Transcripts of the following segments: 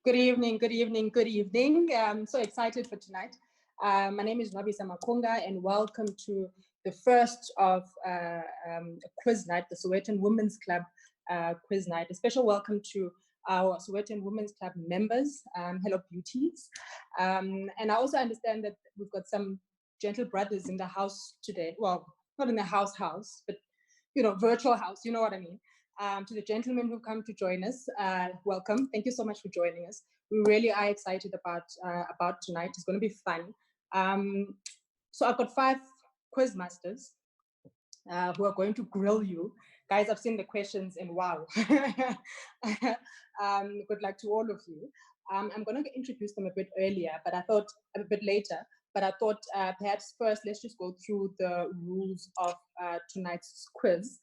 Good evening, good evening, good evening. I'm so excited for tonight. My name is Nwabisa Makunga, and welcome to the first of a quiz night, the Sowetan Women's Club quiz night. A special welcome to our Sowetan Women's Club members. Hello, beauties. And I also understand that we've got some gentle brothers in the house today. Well, not in the house, but, you know, virtual house, you know what I mean. To the gentlemen who've come to join us, welcome. Thank you so much for joining us. We really are excited about tonight. It's going to be fun. So I've got 5 quizmasters who are going to grill you. Guys, I've seen the questions and wow. Good luck to all of you. I'm going to introduce them a bit earlier, but I thought a bit later, but I thought perhaps first let's just go through the rules of tonight's quiz.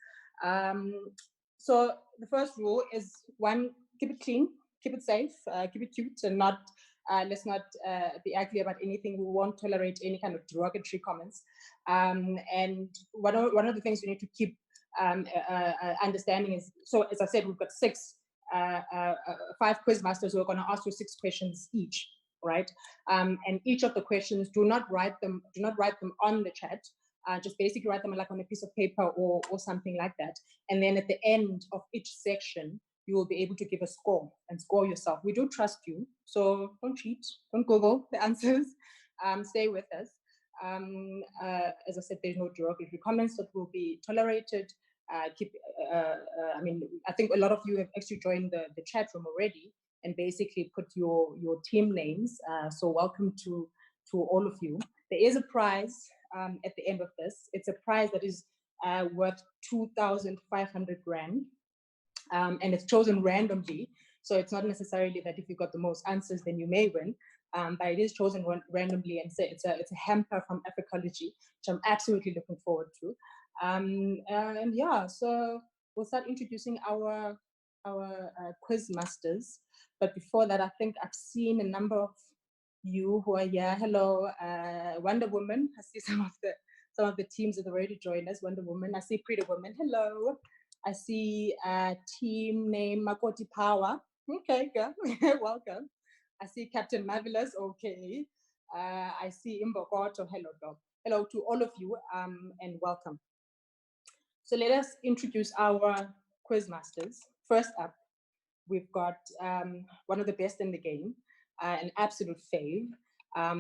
So the first rule is 1, keep it clean, keep it safe, keep it cute, and not let's not be ugly about anything. We won't tolerate any kind of derogatory comments. And one of the things we need to keep understanding is, so as I said, we've got 5 quizmasters who are going to ask you 6 questions each, right? And each of the questions, do not write them on the chat. Just basically write them like on a piece of paper or something like that. And then at the end of each section, you will be able to give a score and score yourself. We do trust you, so don't cheat, don't Google the answers. Stay with us. As I said, there's no derogatory comments that will be tolerated. I mean, I think a lot of you have actually joined the chat room already and basically put your team names. So welcome to all of you. There is a prize at the end of this. It's a prize that is worth 2,500 Rand, and it's chosen randomly. So it's not necessarily that if you got the most answers, then you may win, but it is chosen randomly, and it's a hamper from Africology, which I'm absolutely looking forward to. And yeah, so we'll start introducing our quiz masters. But before that, I think I've seen a number of you who are here. Hello, Wonder Woman. I see some of the teams that have already joined us. Wonder Woman. I see Pretty Woman. Hello. I see team name Makoti Power. Okay, girl. Welcome. I see Captain Marvelous. Okay. I see Imbokoto. Hello, girl. Hello to all of you, and welcome. So let us introduce our quizmasters. First up, we've got one of the best in the game, an absolute fave.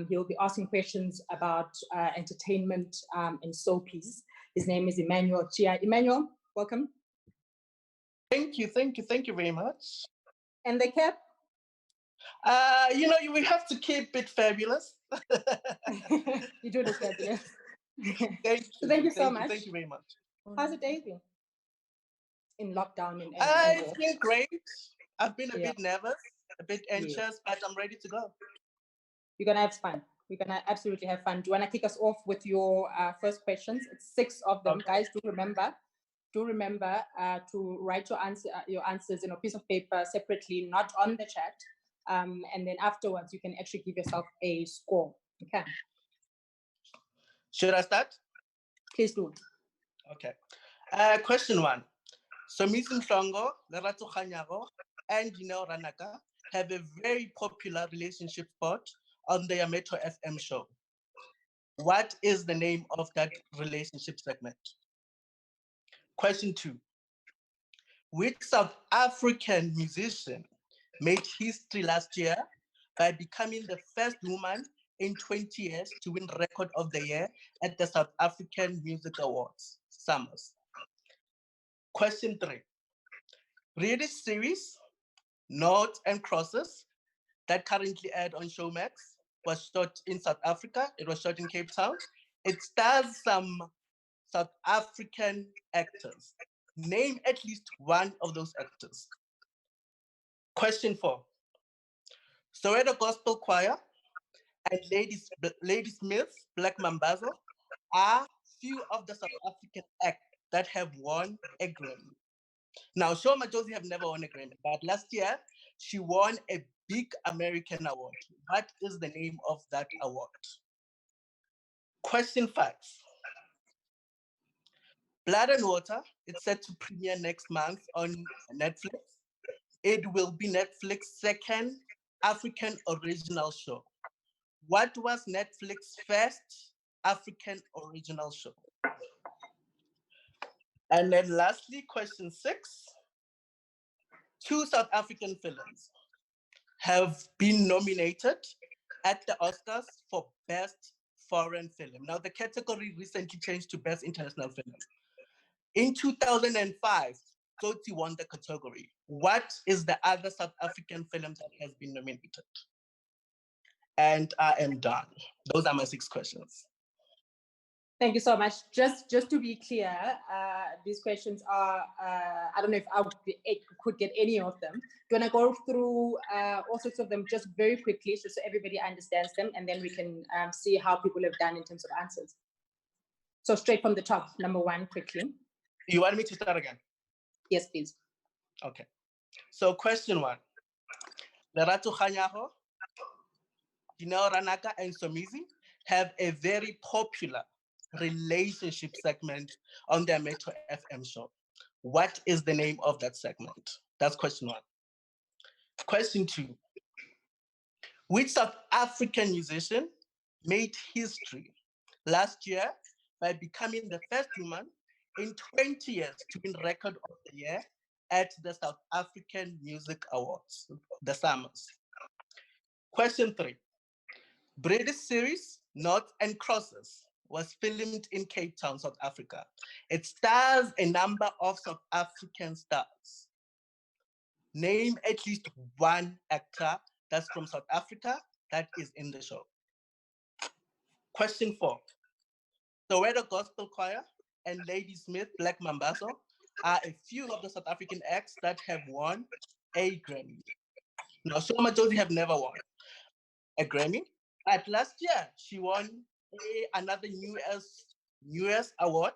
He'll be asking questions about entertainment and soapies. His name is Emmanuel Tjiya. Emmanuel, welcome. Thank you very much. And the cap? You know, we have to keep it fabulous. You do this fabulous. Thank you so much. Thank you very much. How's the day been? In lockdown? It's been great. I've been a bit nervous, a bit anxious, but I'm ready to go. You're going to have fun. We're going to absolutely have fun. Do you want to kick us off with your first questions? It's 6 of them. Okay. Guys, do remember to write your answers in a piece of paper separately, not on the chat. And then afterwards, you can actually give yourself a score. Okay. Should I start? Please do. Okay. Question 1. Somizi Mhlongo, Lerato Khanyago, and Dineo Ranaka have a very popular relationship spot on their Metro FM show. What is the name of that relationship segment? Question 2. Which South African musician made history last year by becoming the first woman in 20 years to win Record of the Year at the South African Music Awards, Summers? Question 3. British series, Noughts and Crosses, that currently aired on Showmax, was shot in South Africa. It was shot in Cape Town. It stars some South African actors. Name at least one of those actors. Question 4. Soweto Gospel Choir and Lady Smith's Black Mambazo are few of the South African acts that have won a Grammy. Now, Shoma Josie have never won a Grammy, but last year she won a big American award. What is the name of that award? Question 5. Blood and Water, it's set to premiere next month on Netflix. It will be Netflix's second African original show. What was Netflix's first African original show? And then lastly, question 6. 2 South African films have been nominated at the Oscars for Best Foreign Film. Now, the category recently changed to Best International Film. In 2005, Tsotsi won the category. What is the other South African film that has been nominated? And I am done. Those are my 6 questions. Thank you so much. Just to be clear, these questions are, I don't know if I could get any of them. Do you want to go through all sorts of them just very quickly so everybody understands them, and then we can see how people have done in terms of answers. So straight from the top, number 1, quickly. You want me to start again? Yes, please. Okay. So question 1. Lerato Khanyago, Dineo Ranaka, and Somizi have a very popular relationship segment on their Metro FM show. What is the name of that segment? That's question 1. Question 2. Which South African musician made history last year by becoming the first woman in 20 years to win Record of the Year at the South African Music Awards, the SAMAs? Question 3. British series Noughts and Crosses was filmed in Cape Town, South Africa. It stars a number of South African stars. Name at least one actor that's from South Africa that is in the show. Question 4. Sowetan Gospel Choir and Ladysmith Black Mambazo are a few of the South African acts that have won a Grammy. Now, Soma Josie have never won a Grammy. But last year, she won another US award.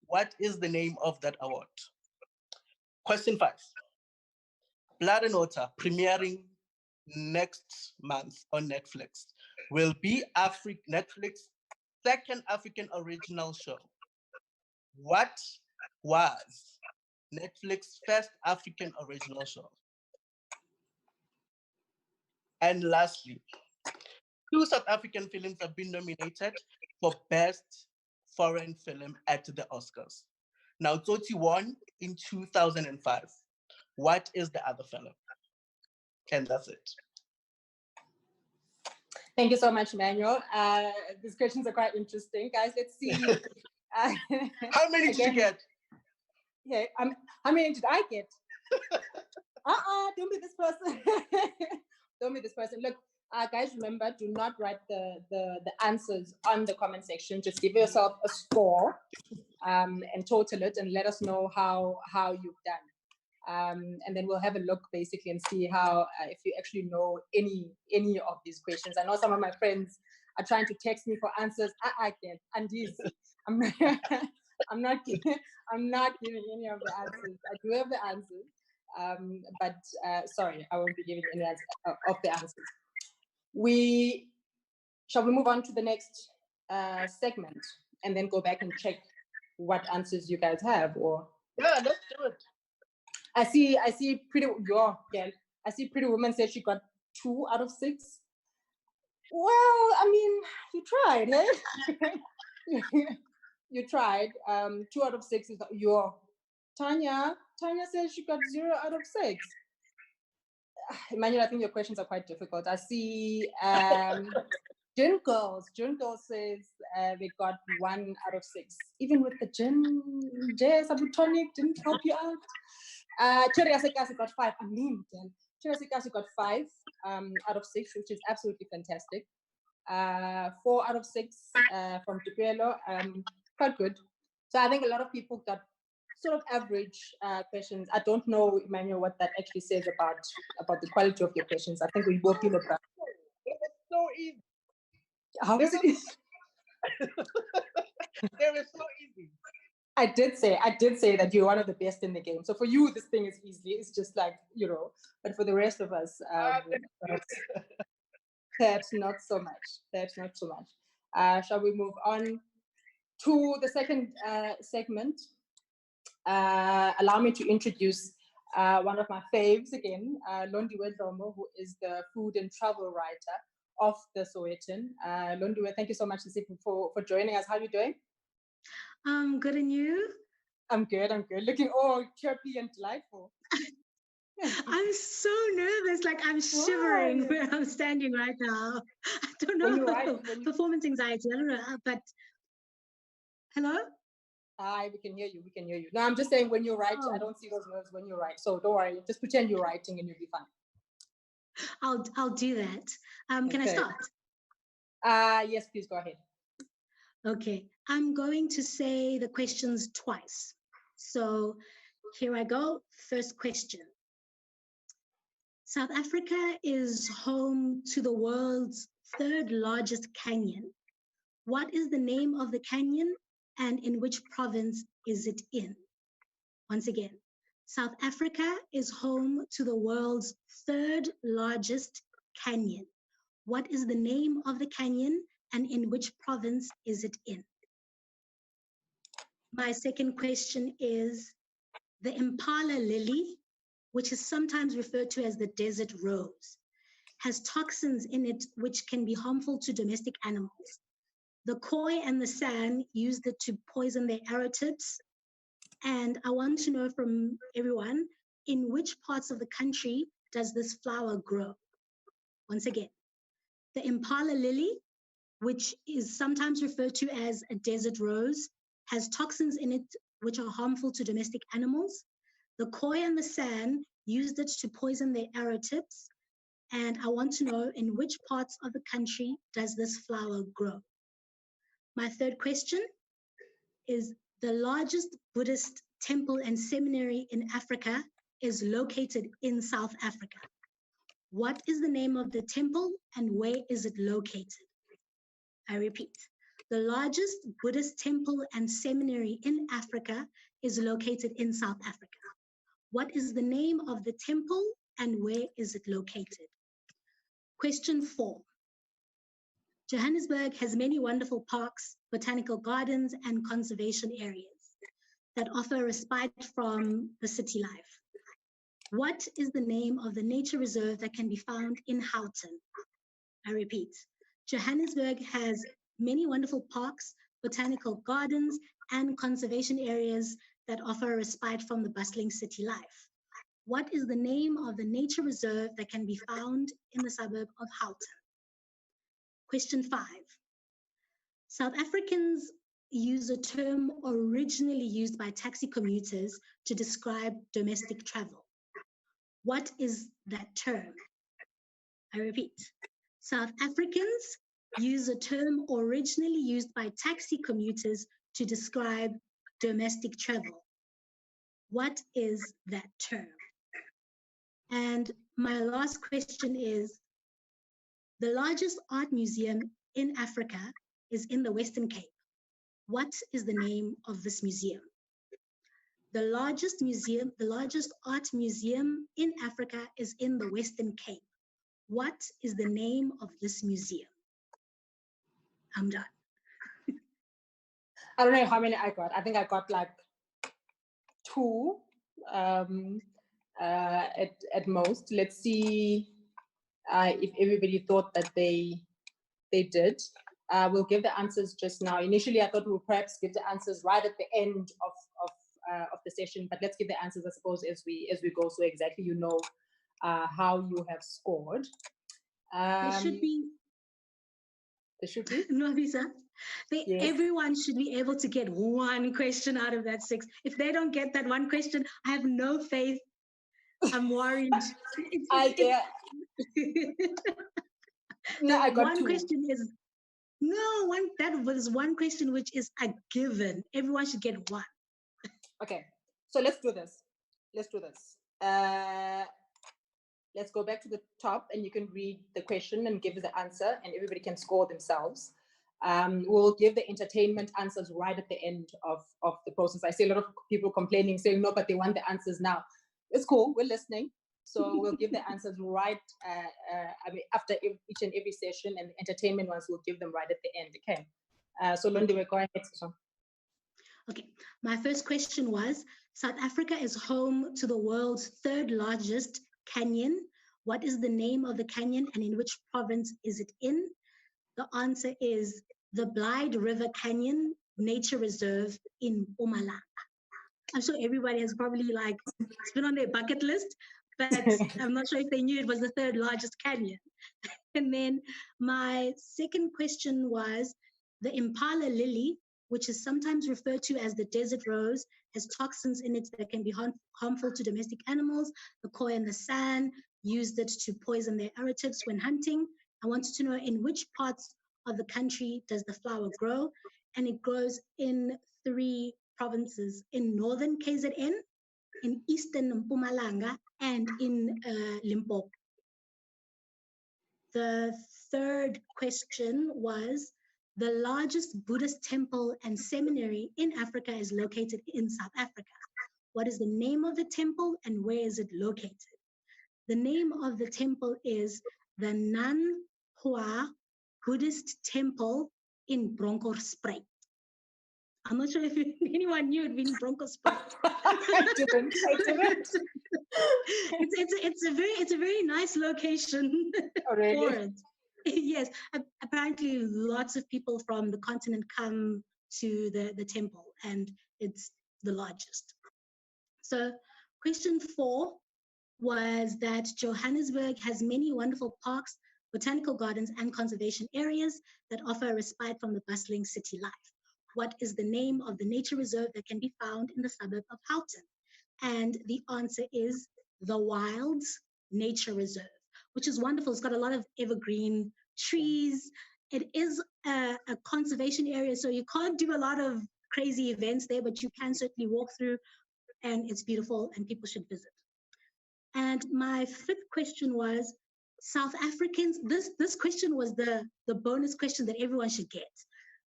What is the name of that award? Question 5. Blood and Water, premiering next month on Netflix, will be Netflix's second African original show. What was Netflix's first African original show? And lastly, 2 South African films have been nominated for Best Foreign Film at the Oscars. Now, Tsotsi won in 2005. What is the other film? And that's it. Thank you so much, Emmanuel. These questions are quite interesting. Guys, let's see. How many did you get? Yeah, how many did I get? Don't be this person. Don't be this person. Look, guys, remember, do not write the answers on the comment section. Just give yourself a score and total it and let us know how you've done. And then we'll have a look basically and see how if you actually know any of these questions. I know some of my friends are trying to text me for answers. I can't. And I'm not giving any of the answers. I do have the answers, but sorry, I won't be giving any of the answers. Shall we move on to the next segment and then go back and check what answers you guys have? Or yeah, let's do it. I see Pretty Woman said she got 2 out of 6. Well, I mean, you tried, eh? You tried. 2 out of 6 is your. Tanya says she got 0 out of 6. Emmanuel, I think your questions are quite difficult. I see Gin Girls says they got 1 out of 6. Even with the gin, Sabutonic didn't help you out. Cherry Asekasi got 5. I mean, Cherry Asekasi got 5 out of 6, which is absolutely fantastic. 4 out of 6 from Tupelo, quite good. So I think a lot of people got sort of average questions. I don't know, Emmanuel, what that actually says about the quality of your questions. I think we will feel about. It was so easy. How is it? They were so easy. I did say that you're one of the best in the game. So for you, this thing is easy. It's just like, but for the rest of us, perhaps not so much. Shall we move on to the second segment? Allow me to introduce one of my faves again, Londiwe Dlomo, who is the food and travel writer of the Sowetan. Londiwe, thank you so much for joining us. How are you doing? Good, and you? I'm good. Looking all chirpy and delightful. I'm so nervous, like I'm shivering where I'm standing right now. I don't know, performance anxiety, I don't know, but hello? Hi, we can hear you. No, I'm just saying when you write, I don't see those nerves when you write. So don't worry, just pretend you're writing and you'll be fine. I'll do that. Can I start? Yes, please go ahead. Okay, I'm going to say the questions twice. So here I go. First question. South Africa is home to the world's third largest canyon. What is the name of the canyon and in which province is it in? Once again, South Africa is home to the world's third largest canyon. What is the name of the canyon and in which province is it in? My second question is, the impala lily, which is sometimes referred to as the desert rose, has toxins in it which can be harmful to domestic animals. The Khoi and the San used it to poison their arrow tips. And I want to know from everyone, in which parts of the country does this flower grow? Once again, the impala lily, which is sometimes referred to as a desert rose, has toxins in it which are harmful to domestic animals. The Khoi and the San used it to poison their arrow tips. And I want to know, in which parts of the country does this flower grow? My third question is, the largest Buddhist temple and seminary in Africa is located in South Africa. What is the name of the temple and where is it located? I repeat, the largest Buddhist temple and seminary in Africa is located in South Africa. What is the name of the temple and where is it located? Question 4. Johannesburg has many wonderful parks, botanical gardens, and conservation areas that offer respite from the city life. What is the name of the nature reserve that can be found in Houghton? I repeat, Johannesburg has many wonderful parks, botanical gardens, and conservation areas that offer a respite from the bustling city life. What is the name of the nature reserve that can be found in the suburb of Houghton? Question 5. South Africans use a term originally used by taxi commuters to describe domestic travel. What is that term? I repeat, South Africans use a term originally used by taxi commuters to describe domestic travel. What is that term? And my last question is, the largest art museum in Africa is in the Western Cape. What is the name of this museum? The largest art museum in Africa is in the Western Cape. What is the name of this museum? I'm done. I don't know how many I got. I think I got like 2 at most. Let's see if everybody thought that they did. We'll give the answers just now. Initially, I thought we'll perhaps give the answers right at the end of the session, but let's give the answers, I suppose, as we go, so exactly you know how you have scored. There should be. Nwabisa, yes. Everyone should be able to get 1 question out of that 6. If they don't get that 1 question, I have no faith. I'm worried. No, I got 2. Question is that was 1 question which is a given. Everyone should get 1. Okay, so let's do this. Let's go back to the top and you can read the question and give the answer and everybody can score themselves. We'll give the entertainment answers right at the end of the process. I see a lot of people complaining, saying no, but they want the answers now. It's cool, we're listening. So we'll give the answers right after each and every session, and the entertainment ones we'll give them right at the end, okay? So Londiwe, go ahead. Okay, my first question was, South Africa is home to the world's third largest canyon. What is the name of the canyon and in which province is it in? The answer is the Blyde River Canyon Nature Reserve in Mpumalanga. I'm sure everybody has probably it's been on their bucket list, but I'm not sure if they knew it was the third largest canyon. And then my second question was, the impala lily, which is sometimes referred to as the desert rose, has toxins in it that can be harmful to domestic animals. The Khoi and the San used it to poison their arrow-tips when hunting. I wanted to know in which parts of the country does the flower grow? And it grows in 3 provinces, in northern KZN, in eastern Mpumalanga, and in Limpopo. The third question was, the largest Buddhist temple and seminary in Africa is located in South Africa. What is the name of the temple and where is it located? The name of the temple is the Nan Hua Buddhist Temple in Bronkhorstspruit. I'm not sure if anyone knew it being Bronkhorstspruit. I didn't. It's a very nice location for it. Yes, apparently lots of people from the continent come to the temple, and it's the largest. So question 4 was that Johannesburg has many wonderful parks, botanical gardens, and conservation areas that offer a respite from the bustling city life. What is the name of the nature reserve that can be found in the suburb of Houghton? And the answer is the Wilds Nature Reserve, which is wonderful. It's got a lot of evergreen trees. It is a conservation area, so you can't do a lot of crazy events there, but you can certainly walk through, and it's beautiful and people should visit. And my 5th question was, South Africans, this question was the bonus question that everyone should get.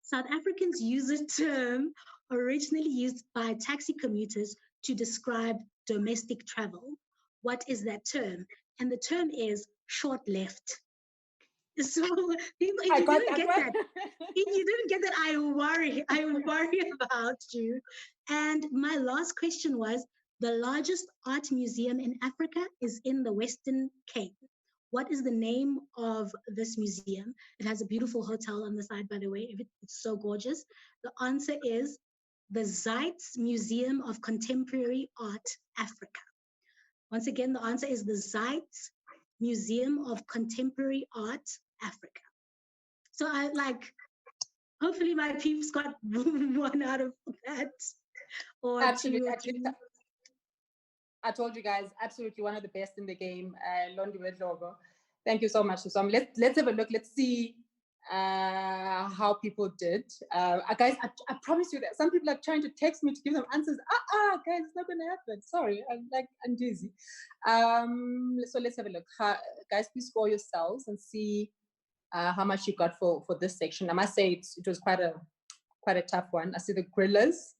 South Africans use a term originally used by taxi commuters to describe domestic travel. What is that term? And the term is short left. So people, if you didn't get that, I worry about you. And my last question was, the largest art museum in Africa is in the Western Cape. What is the name of this museum? It has a beautiful hotel on the side, by the way. It's so gorgeous. The answer is the Zeitz Museum of Contemporary Art, Africa. Once again, the answer is the Zeitz Museum of Contemporary Art, Africa. So hopefully my peeps got 1 out of that. Or absolutely. 2 or 3. I told you guys, absolutely one of the best in the game, Londiwe Dlomo. Thank you so much, Susam. Let's have a look. Let's see how people did. Guys, I promise you that some people are trying to text me to give them answers. Guys, it's not going to happen. Sorry, I'm dizzy. So let's have a look. Guys, please score yourselves and see how much you got for this section. I must say it was quite a tough one. I see the grillers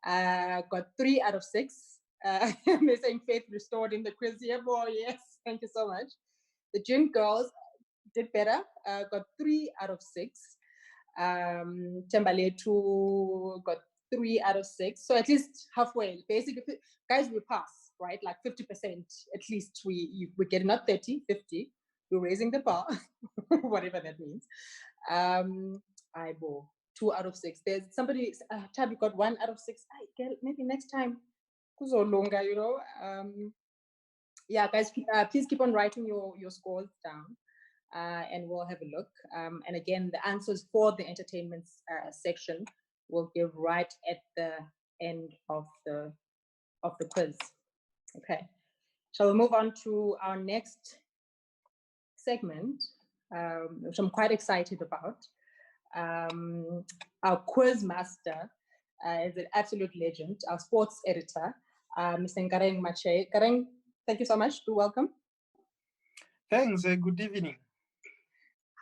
got 3 out of 6. They're saying faith restored in the quiz. Yeah, boy, yes, thank you so much. The gym girls did better, got 3 out of 6. Thembela got 3 out of 6. So at least halfway. Basically, guys, we pass, right? Like 50% at least. We're getting not 30, 50. We're raising the bar, whatever that means. I bought 2 out of 6. There's somebody, Tabi got 1 out of 6. Maybe next time. Longer, you know. Yeah, guys, please keep on writing your scores down, and we'll have a look. And again, the answers for the entertainment section will be right at the end of the quiz. Okay, shall we move on to our next segment, which I'm quite excited about. Our quiz master is an absolute legend, our sports editor, Mr. Nkareng Matshe. Nkareng, thank you so much. Do welcome. Thanks. Good evening.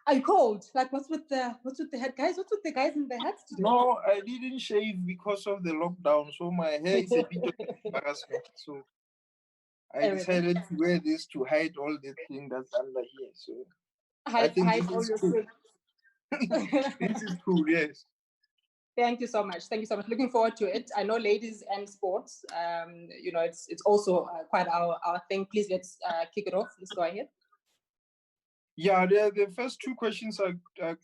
Are you cold? Like, what's with the head, guys? What's with the guys in the hats today? No, I didn't shave because of the lockdown, so my hair is a bit of embarrassment. So I decided to wear this to hide all the thing that's under here. So I think hide all your cool. This is cool, yes. Thank you so much. Thank you so much. Looking forward to it. I know ladies and sports, you know, it's also quite our thing. Please, let's kick it off. Let's go ahead. Yeah, the first two questions are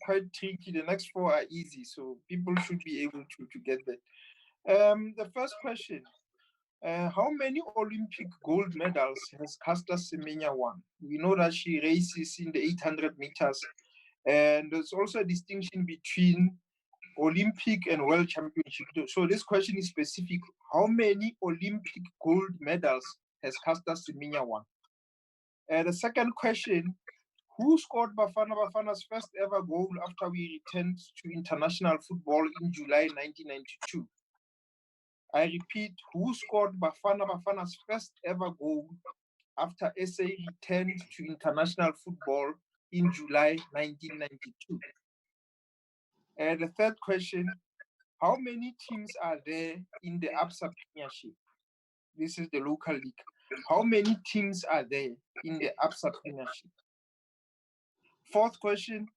quite tricky. The next four are easy, so people should be able to get that. The first question, how many Olympic gold medals has Caster Semenya won? We know that she races in the 800 meters, and there's also a distinction between Olympic and World Championship. So this question is specific. How many Olympic gold medals has Caster Semenya won? The second question, who scored Bafana Bafana's first ever goal after we returned to international football in July 1992? I repeat, who scored Bafana Bafana's first ever goal after SA returned to international football in July 1992? And the third question, how many teams are there in the ABSA Premiership? This is the local league. How many teams are there in the ABSA Premiership? Fourth question,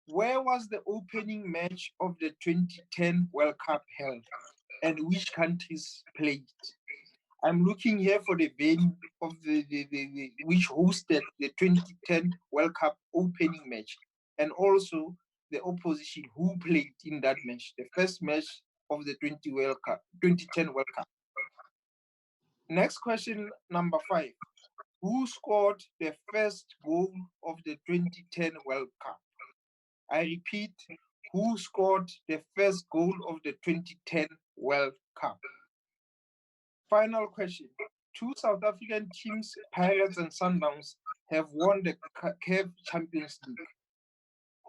where was the opening match of the 2010 World Cup held and which countries played? I'm looking here for the venue of the which hosted the 2010 World Cup opening match, and also the opposition who played in that match, the first match of the 2010 World Cup. Next question, number 5. Who scored the first goal of the 2010 World Cup? I repeat, who scored the first goal of the 2010 World Cup? Final question. 2 South African teams, Pirates and Sundowns, have won the CAF Champions League.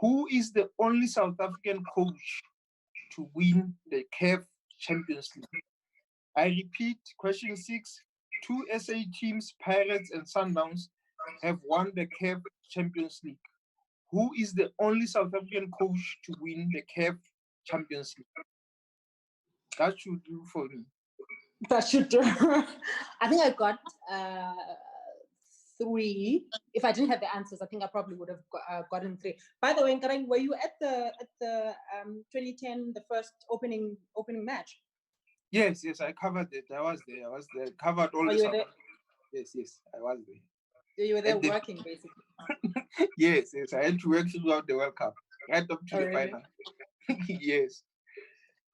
Who is the only South African coach to win the CAF Champions League? I repeat, question 6. 2 SA teams, Pirates and Sundowns, have won the CAF Champions League. Who is the only South African coach to win the CAF Champions League? That should do for me. That should do. I think I got 3. If I didn't have the answers, I think I probably would have gotten 3. By the way, Nkareng, were you at the 2010, the first opening match? Yes, I covered it. I was there. Covered all the South. Yes, I was there. So you were there working, basically. Yes, I had to work throughout the World Cup, right up to the final. Yes.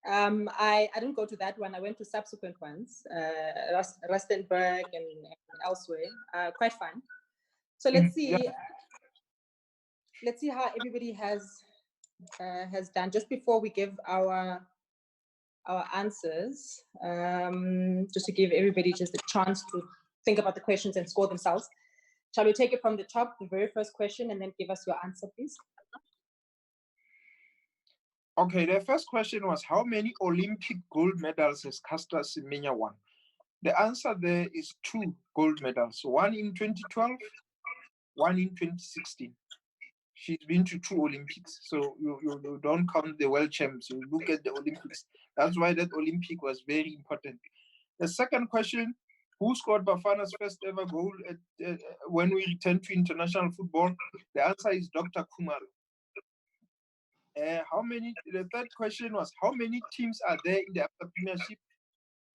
I didn't go to that one. I went to subsequent ones, Rustenburg and elsewhere. Quite fun. So let's see. Yeah. Let's see how everybody has done. Just before we give our answers, just to give everybody just a chance to think about the questions and score themselves. Shall we take it from the top, the very first question, and then give us your answer, please? Okay, the first question was, how many Olympic gold medals has Caster Semenya won? The answer there is 2 gold medals, one in 2012, one in 2016. She's been to 2 Olympics, so you don't count the world champs, you look at the Olympics. That's why that Olympic was very important. The second question, who scored Bafana's first ever goal when we returned to international football? The answer is Dr. Khumalo. The third question was, how many teams are there in the ABSA Premiership?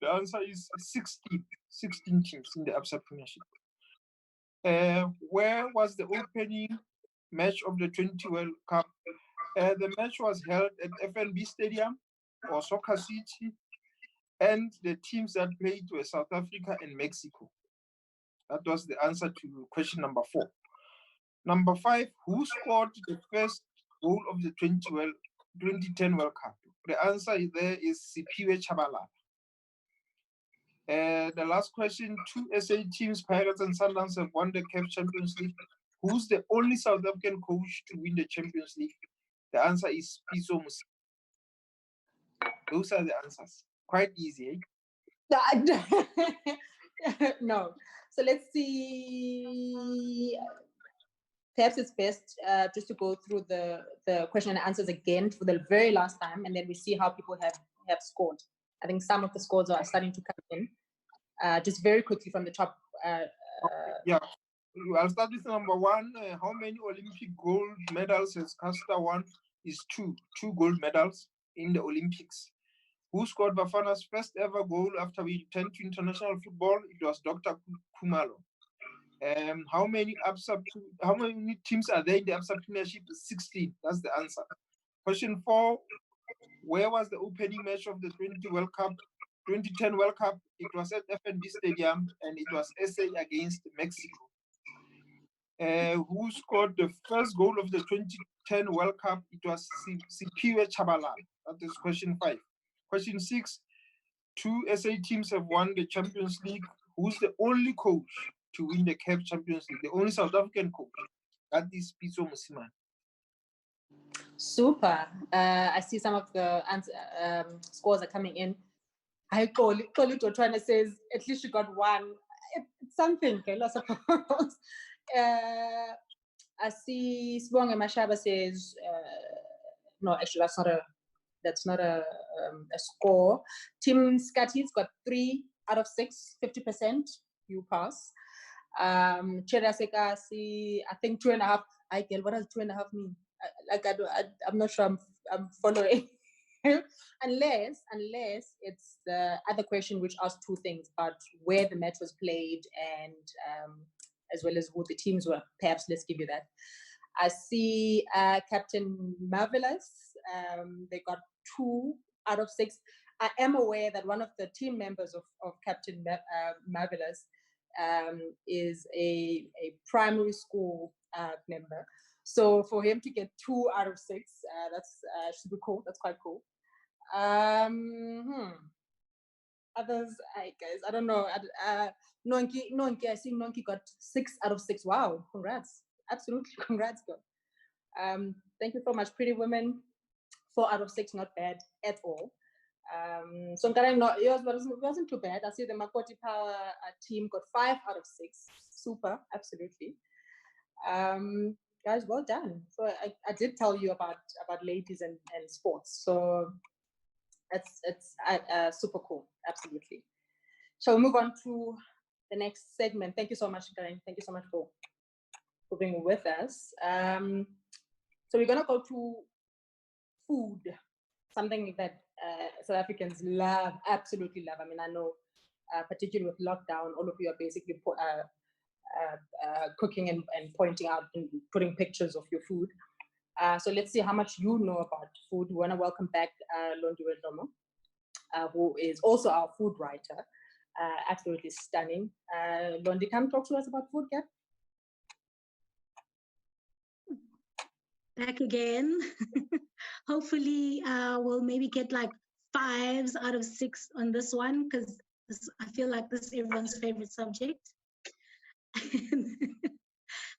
The answer is 16 teams in the ABSA Premiership. Where was the opening match of the 20 World Cup? The match was held at FNB Stadium or Soccer City, and the teams that played were South Africa and Mexico. That was the answer to question number 4. Number 5, who scored the first goal of the 2010 World Cup? The answer there is Siphiwe Tshabalala. The last question, 2 SA teams, Pirates and Sundowns, have won the CAF Champions League. Who's the only South African coach to win the Champions League? The answer is Thabiso Mahlape. Those are the answers. Quite easy, eh? No. So let's see. Perhaps it's best just to go through the question and answers again for the very last time, and then we see how people have scored. I think some of the scores are starting to come in. Just very quickly from the top. Yeah, I'll start with number 1. How many Olympic gold medals has Caster won? Is 2 gold medals. in the Olympics. Who scored Bafana's first ever goal after we returned to international football? It was Dr. Khumalo. How many teams are there in the ABSA Premiership? 16. That's the answer. Question 4. Where was the opening match of the 2010 World Cup? It was at FNB Stadium, and it was SA against Mexico. Who scored the first goal of the 2010 World Cup? It was Sipiwe Chabalala. That is question 5. Question 6. 2 SA teams have won the Champions League. Who's the only coach to win the CAF Champions League? The only South African coach. That is Pitso Mosimane. Super. I see some of the scores are coming in. I call it Otwana says, at least you got one. It's something, okay, I suppose. I see Sibonge Mashaba says, no, actually that's not a score. Tim Scatty's got 3 out of 6, 50%. You pass. Cheda Sekasi, I think 2.5. I get what does 2.5 mean? I'm not sure I'm following. unless it's the other question which asks 2 things about where the match was played and as well as who the teams were. Perhaps let's give you that. I see Captain Marvelous. They got 2 out of 6. I am aware that one of the team members of Captain Marvelous is a primary school member. So for him to get 2 out of 6, that's should be cool. That's quite cool. Others, guys, I don't know. Nonki, I see Nonki got 6 out of 6. Wow, congrats. Absolutely, congrats, girl. Thank you so much, Pretty Women. 4 out of 6, not bad at all. So Nkareng, no, yours wasn't too bad. I see the Makoti Power team got 5 out of 6. Super, absolutely. Guys, well done. So I did tell you about ladies and sports. So it's super cool, absolutely. Shall we move on to the next segment? Thank you so much, Nkareng. Thank you so much for being with us. So we're gonna go to food, something that South Africans love, absolutely love. I mean, I know, particularly with lockdown, all of you are basically cooking and pointing out and putting pictures of your food. So let's see how much you know about food. We want to welcome back Londiwe Dlomo, who is also our food writer. Absolutely stunning. Londi, come talk to us about food, Gab. Back again. Hopefully we'll maybe get like 5s out of 6 on this one, because I feel like this is everyone's favorite subject.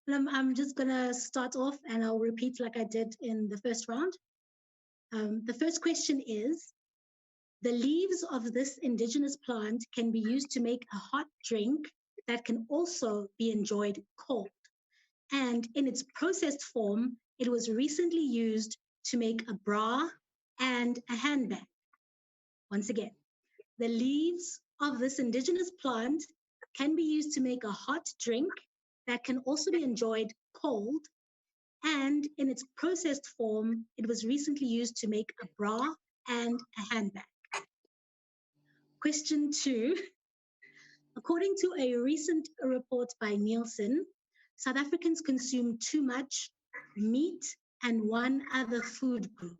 I'm just gonna start off and I'll repeat like I did in the first round. The first question is, the leaves of this indigenous plant can be used to make a hot drink that can also be enjoyed cold. And in its processed form, it was recently used to make a bra and a handbag. Once again, the leaves of this indigenous plant can be used to make a hot drink that can also be enjoyed cold. And in its processed form, it was recently used to make a bra and a handbag. Question 2. According to a recent report by Nielsen, South Africans consume too much meat and one other food group.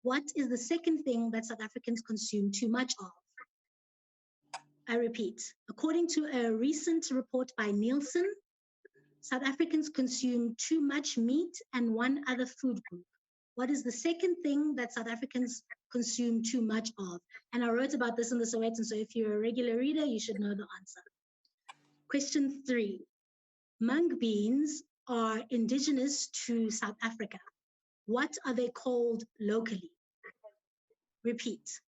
What is the second thing that South Africans consume too much of? I repeat, according to a recent report by Nielsen, South Africans consume too much meat and one other food group. What is the second thing that South Africans consume too much of? And I wrote about this in the Sowetan, so if you're a regular reader, you should know the answer. Question 3. Mung beans are indigenous to South Africa. What are they called locally? Repeat.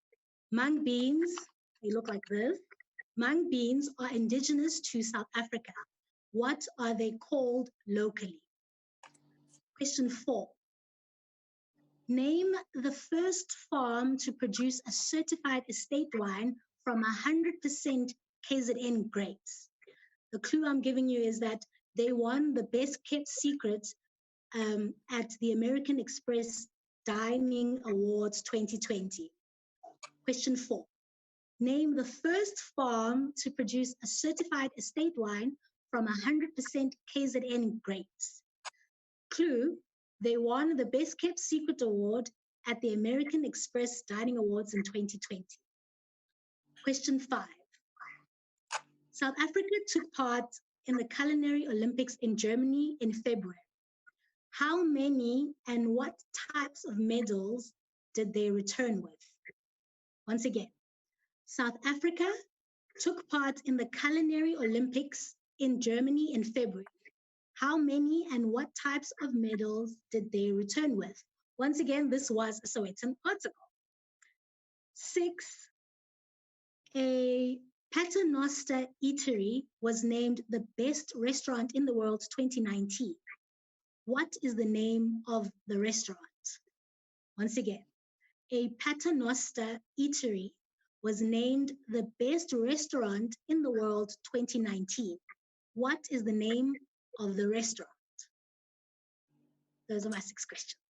Mung beans, they look like this. Mung beans are indigenous to South Africa. What are they called locally? Question 4. Name the first farm to produce a certified estate wine from 100% KZN grapes. The clue I'm giving you is that they won the best kept secret at the American Express Dining Awards 2020. Question 4. Name the first farm to produce a certified estate wine from 100% KZN grapes. Clue, they won the Best Kept Secret Award at the American Express Dining Awards in 2020. Question 5. South Africa took part in the Culinary Olympics in Germany in February. How many and what types of medals did they return with? Once again, South Africa took part in the Culinary Olympics in Germany in February. How many and what types of medals did they return with? Once again, this was a Sowetan article. 6, a Paternoster Eatery was named the best restaurant in the world 2019. What is the name of the restaurant? Once again, a Paternoster Eatery was named the best restaurant in the world 2019. What is the name of the restaurant? Those are my 6 questions.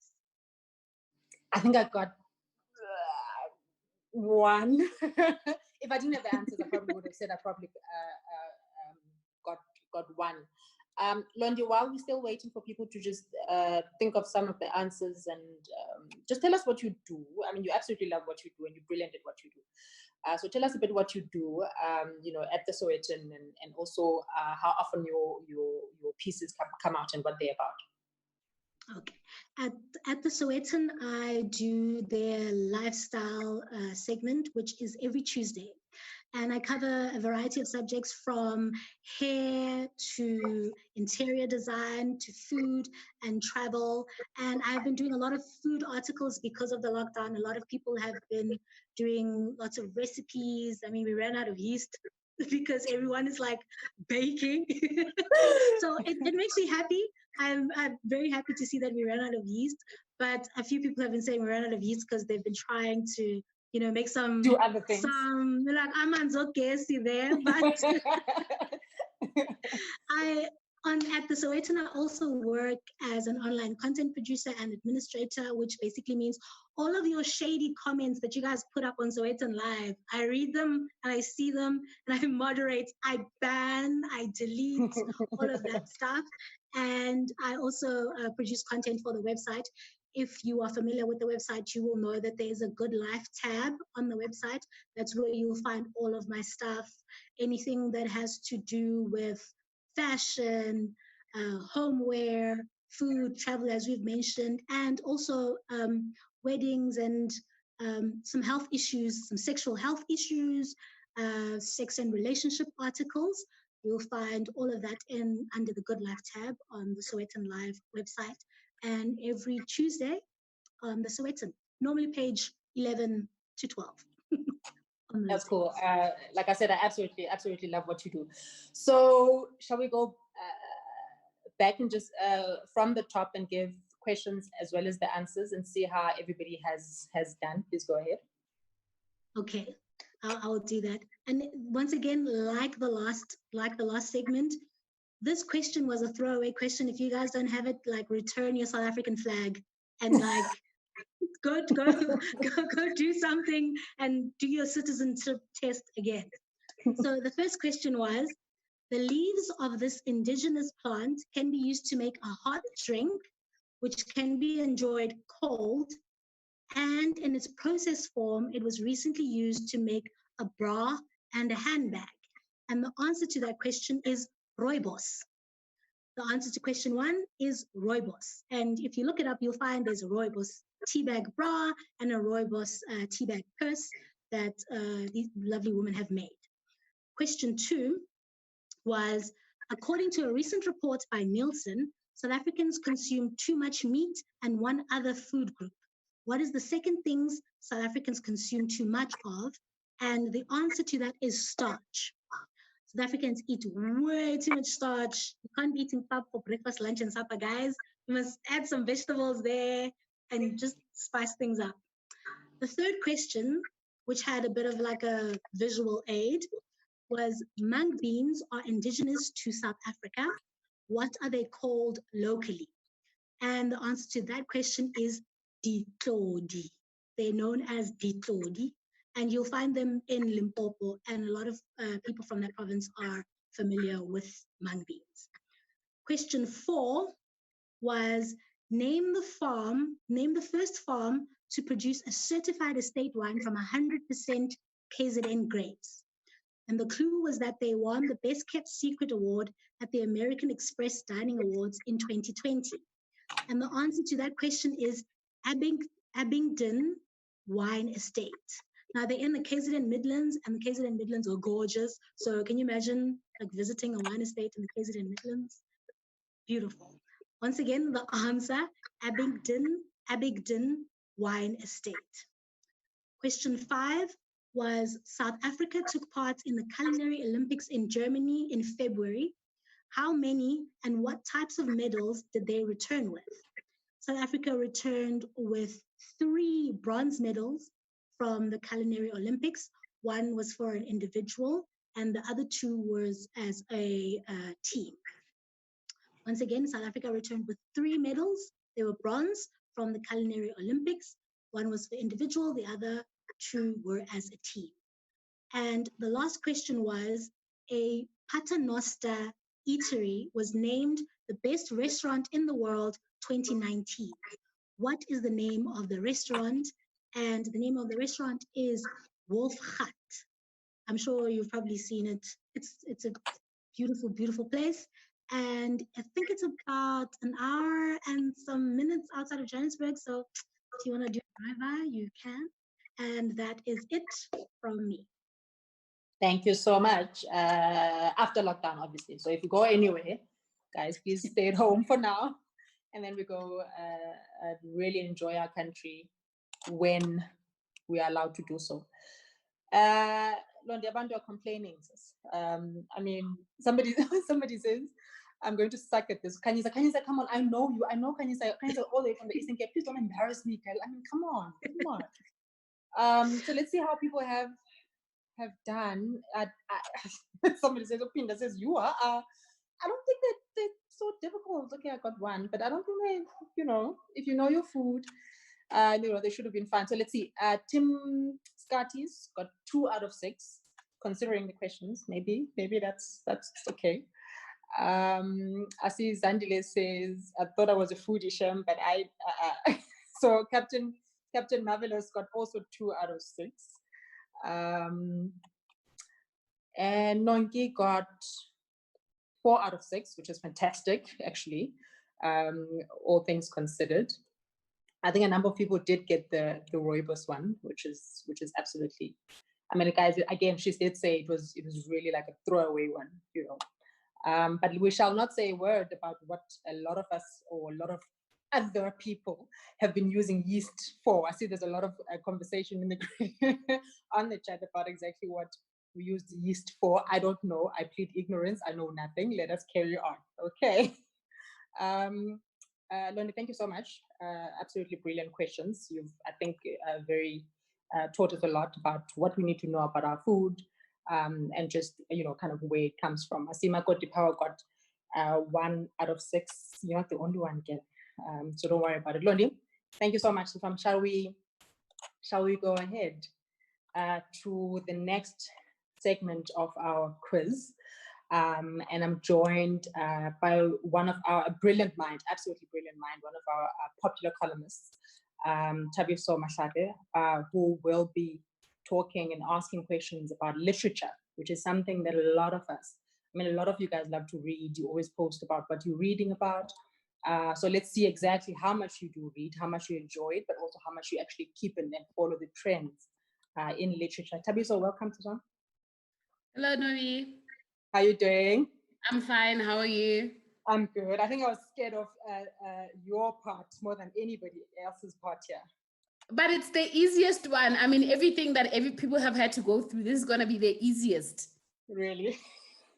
I think I got one. If I didn't have the answers, I probably would have said I probably got one. Londi, while we're still waiting for people to just think of some of the answers and just tell us what you do. I mean, you absolutely love what you do and you're brilliant at what you do. So tell us a bit what you do, at the Sowetan, and also how often your pieces come out and what they're about. Okay. At the Sowetan, I do their lifestyle segment, which is every Tuesday. And I cover a variety of subjects from hair to interior design to food and travel. And I've been doing a lot of food articles because of the lockdown. A lot of people have been doing lots of recipes. I mean, we ran out of yeast because everyone is like baking. So it makes me happy. I'm very happy to see that we ran out of yeast, but a few people have been saying we ran out of yeast because they've been trying to, make some do other things. Some like amanzi ogesi there, but at the Sowetan, I also work as an online content producer and administrator, which basically means all of your shady comments that you guys put up on Sowetan Live, I read them and I see them and I moderate, I ban, I delete, all of that stuff. And I also produce content for the website. If you are familiar with the website, you will know that there's a Good Life tab on the website. That's where you'll find all of my stuff, anything that has to do with fashion, homeware, food, travel, as we've mentioned, and also weddings and some health issues, some sexual health issues, sex and relationship articles. You'll find all of that under the Good Life tab on the Sowetan Live website. And every Tuesday on the Sowetan, normally page 11 to 12. That's cool. Like I said, I absolutely love what you do. So shall we go back and just from the top and give questions as well as the answers and see how everybody has done? Please go ahead. Okay, I'll do that. And once again, like the last segment, this question was a throwaway question. If you guys don't have it, like return your South African flag and like go do something and do your citizenship test again. So the first question was, the leaves of this indigenous plant can be used to make a hot drink, which can be enjoyed cold. And in its processed form, it was recently used to make a bra and a handbag. And the answer to that question is rooibos. The answer to question 1 is rooibos. And if you look it up, you'll find there's a rooibos teabag bra and a rooibos teabag purse that these lovely women have made. Question 2 was, according to a recent report by Nielsen, South Africans consume too much meat and one other food group. What is the second things South Africans consume too much of? And the answer to that is starch. South Africans eat way too much starch. You can't be eating pap for breakfast, lunch, and supper, guys. You must add some vegetables there and just spice things up. The third question, which had a bit of like a visual aid, was mung beans are indigenous to South Africa. What are they called locally? And the answer to that question is Ditlodi. They're known as Ditlodi, and you'll find them in Limpopo, and a lot of people from that province are familiar with mung beans. Question 4 was name the first farm to produce a certified estate wine from 100% KZN grapes. And the clue was that they won the Best Kept Secret Award at the American Express Dining Awards in 2020. And the answer to that question is Abingdon Wine Estate. Now they're in the KZN Midlands, and the KZN Midlands are gorgeous. So can you imagine like visiting a wine estate in the KZN Midlands? Beautiful. Once again, the answer, Abingdon Wine Estate. Question 5 was South Africa took part in the Culinary Olympics in Germany in February. How many and what types of medals did they return with? South Africa returned with 3 bronze medals from the Culinary Olympics. One was for an individual, and the other 2 was as a team. Once again, South Africa returned with 3 medals. They were bronze from the Culinary Olympics. One was for individual, the other 2 were as a team. And the last question was, a Paternoster eatery was named the best restaurant in the world 2019. What is the name of the restaurant? And the name of the restaurant is Wolfgat. I'm sure you've probably seen it. It's a beautiful, beautiful place. And I think it's about an hour and some minutes outside of Johannesburg. So if you want to do a drive-by, you can. And that is it from me. Thank you so much. After lockdown, obviously. So if you go anywhere, guys, please stay at home for now. And then we go really enjoy our country when we are allowed to do so. Londiwe, abantu are complaining. I mean, somebody says, I'm going to suck at this. Kanyisa, come on, I know you. I know Kanyisa all the way from the Eastern Cape. Please don't embarrass me, girl. I mean, come on. So let's see how people have done. Somebody says, Opinda says, you are. I don't think that they're so difficult. Okay, I got 1, but I don't think they, if you know your food, they should have been fine. So let's see. Tim Scotty's got 2 out of 6, considering the questions. Maybe that's okay. I see Zandile says, I thought I was a foodie sham, but so Captain Marvelous got also 2 out of 6. And Nonki got 4 out of 6, which is fantastic, actually, all things considered. I think a number of people did get the rooibos one, which is absolutely. I mean, guys, again, she did say it was really like a throwaway one, But we shall not say a word about what a lot of us or a lot of other people have been using yeast for. I see there's a lot of conversation in the on the chat about exactly what we use the yeast for. I don't know. I plead ignorance. I know nothing. Let us carry on. Okay. Londiwe, thank you so much. Absolutely brilliant questions. You've, I think, very taught us a lot about what we need to know about our food, and just, kind of where it comes from. Asima Koti Power got 1 out of 6. You're not the only one, again. So don't worry about it. Londiwe, thank you so much. Shall we go ahead to the next segment of our quiz? And I'm joined by one of our brilliant mind, absolutely brilliant mind, one of our popular columnists, Thabiso Mahlape, who will be talking and asking questions about literature, which is something that a lot of us, I mean, a lot of you guys love to read. You always post about what you're reading about. So let's see exactly how much you do read, how much you enjoy it, but also how much you actually keep and follow the trends in literature. Thabiso, welcome to John. Hello, Novi. How are you doing? I'm fine. How are you? I'm good. I think I was scared of your part more than anybody else's part here. But it's the easiest one. I mean, everything that people have had to go through, this is going to be the easiest. Really?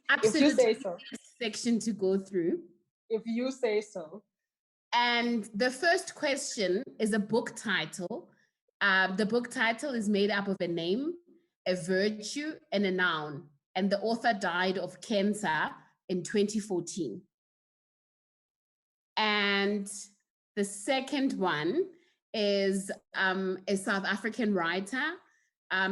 Absolutely. If you say so. Section to go through. If you say so. And the first question is a book title. The book title is made up of a name, a virtue, and a noun. And the author died of cancer in 2014. And the second one is a South African writer.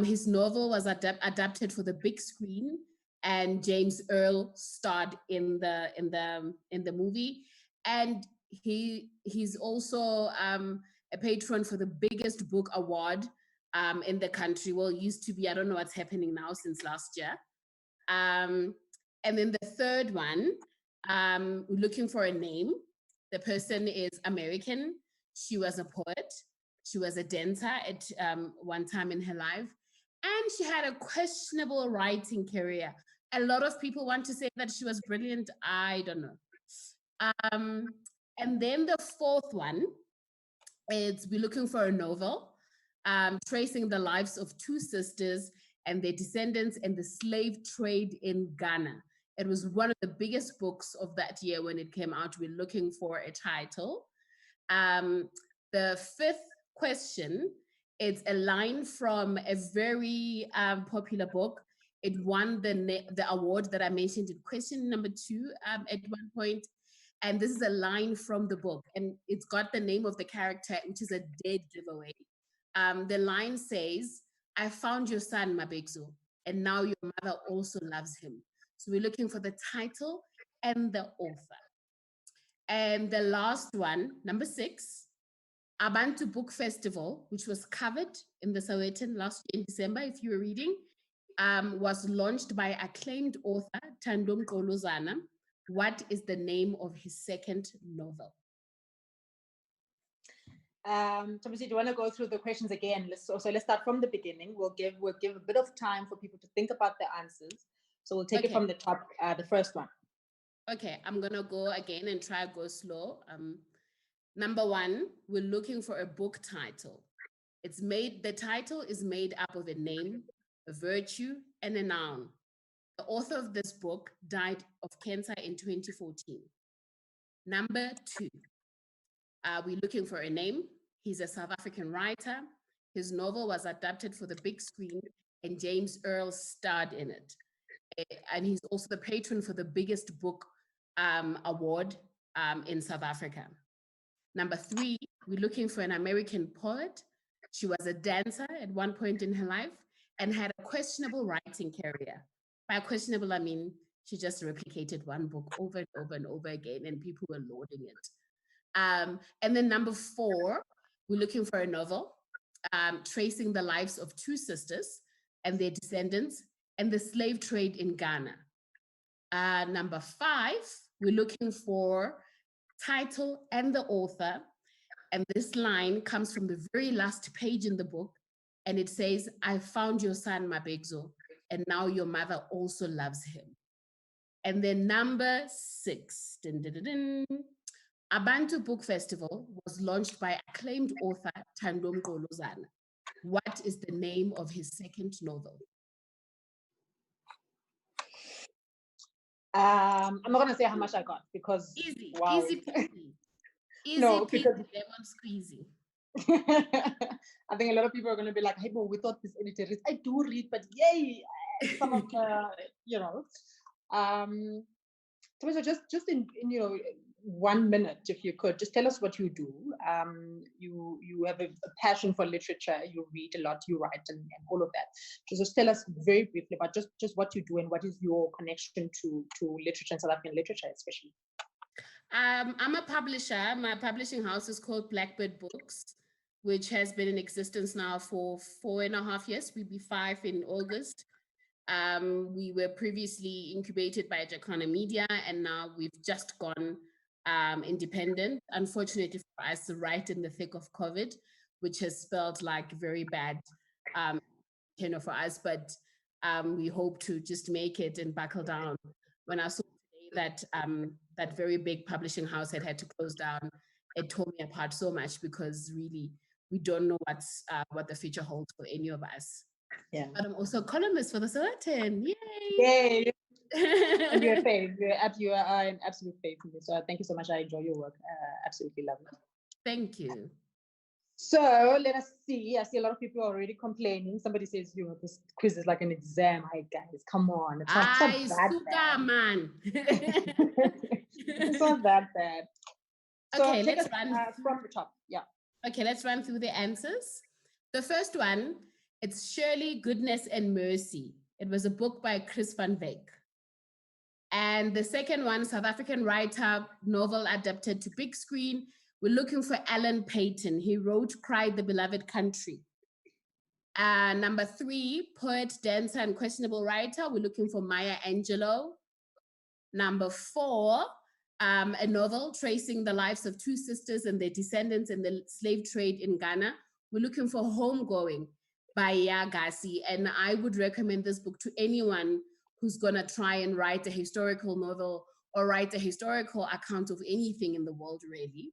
His novel was adapted for the big screen, and James Earl starred in the movie. And he's also a patron for the biggest book award in the country. Well, it used to be. I don't know what's happening now since last year. And then the third one, we're looking for a name. The person is American. She was a poet. She was a dancer at one time in her life. And she had a questionable writing career. A lot of people want to say that she was brilliant. I don't know. And then the fourth one is we're looking for a novel tracing the lives of two sisters and their descendants and the slave trade in Ghana. It was one of the biggest books of that year when it came out. We're looking for a title. The fifth question, it's a line from a very popular book. It won the award that I mentioned in question number 2 at one point. And this is a line from the book, and it's got the name of the character, which is a dead giveaway. The line says, "I found your son, Mabekzo, and now your mother also loves him." So we're looking for the title and the author. And the last one, number 6, Abantu Book Festival, which was covered in the Sowetan last year in December, if you were reading, was launched by acclaimed author Thandom Qolozana. What is the name of his second novel? Thabiso, do you want to go through the questions again? So let's start from the beginning. We'll give a bit of time for people to think about the answers. So we'll take it from the top, the first one. Okay, I'm gonna go again and try to go slow. Number 1, we're looking for a book title. The title is made up of a name, a virtue, and a noun. The author of this book died of cancer in 2014. Number 2, we're looking for a name. He's a South African writer. His novel was adapted for the big screen, and James Earl starred in it. And he's also the patron for the biggest book award in South Africa. Number 3, we're looking for an American poet. She was a dancer at one point in her life and had a questionable writing career. By questionable, I mean she just replicated one book over and over and over again, and people were lauding it. And then number 4, we're looking for a novel tracing the lives of two sisters and their descendants and the slave trade in Ghana. Number 5, we're looking for title and the author. And this line comes from the very last page in the book. And it says, "I found your son, Mabekzo, and now your mother also loves him." And then number 6, Abantu Book Festival was launched by acclaimed author Thandom Qolozana. What is the name of his second novel? I'm not going to say how much I got because Easy, wow. easy peasy. Easy No, peasy, because lemon squeezy. I think a lot of people are going to be like, "Hey, but we thought this editor is." I do read, but yay, some of the, you know. So just in 1 minute, if you could, just tell us what you do. You have a passion for literature. You read a lot. You write, and all of that. Just tell us very briefly about just what you do and what is your connection to literature and South African literature, especially. I'm a publisher. My publishing house is called Blackbird Books, which has been in existence now for 4.5 years. We'll be 5 in August. We were previously incubated by Jacana Media, and now we've just gone independent. Unfortunately for us, right in the thick of COVID, which has spelled like very bad, for us. But we hope to just make it and buckle down. When I saw today that that very big publishing house had to close down, it tore me apart so much, because really we don't know what the future holds for any of us. Yeah. But I'm also a columnist for the Sowetan. Yay! Yay! And you're a fave. You are an absolute fave for me. So thank you so much. I enjoy your work. Absolutely love it. Thank you. So let us see. I see a lot of people are already complaining. Somebody says, this quiz is like an exam. Hi guys, come on. It's not that bad. Man. It's not that bad. So okay, take let's us run from the top. Yeah. Okay, let's run through the answers. The first one, it's Shirley, Goodness and Mercy. It was a book by Chris van Wyk. And the second one, South African writer, novel adapted to big screen. We're looking for Alan Paton. He wrote Cry the Beloved Country. Number 3, poet, dancer, and questionable writer. We're looking for Maya Angelou. Number 4, a novel tracing the lives of 2 sisters and their descendants in the slave trade in Ghana. We're looking for Homegoing by Yagasi. And I would recommend this book to anyone who's gonna try and write a historical novel or write a historical account of anything in the world, really.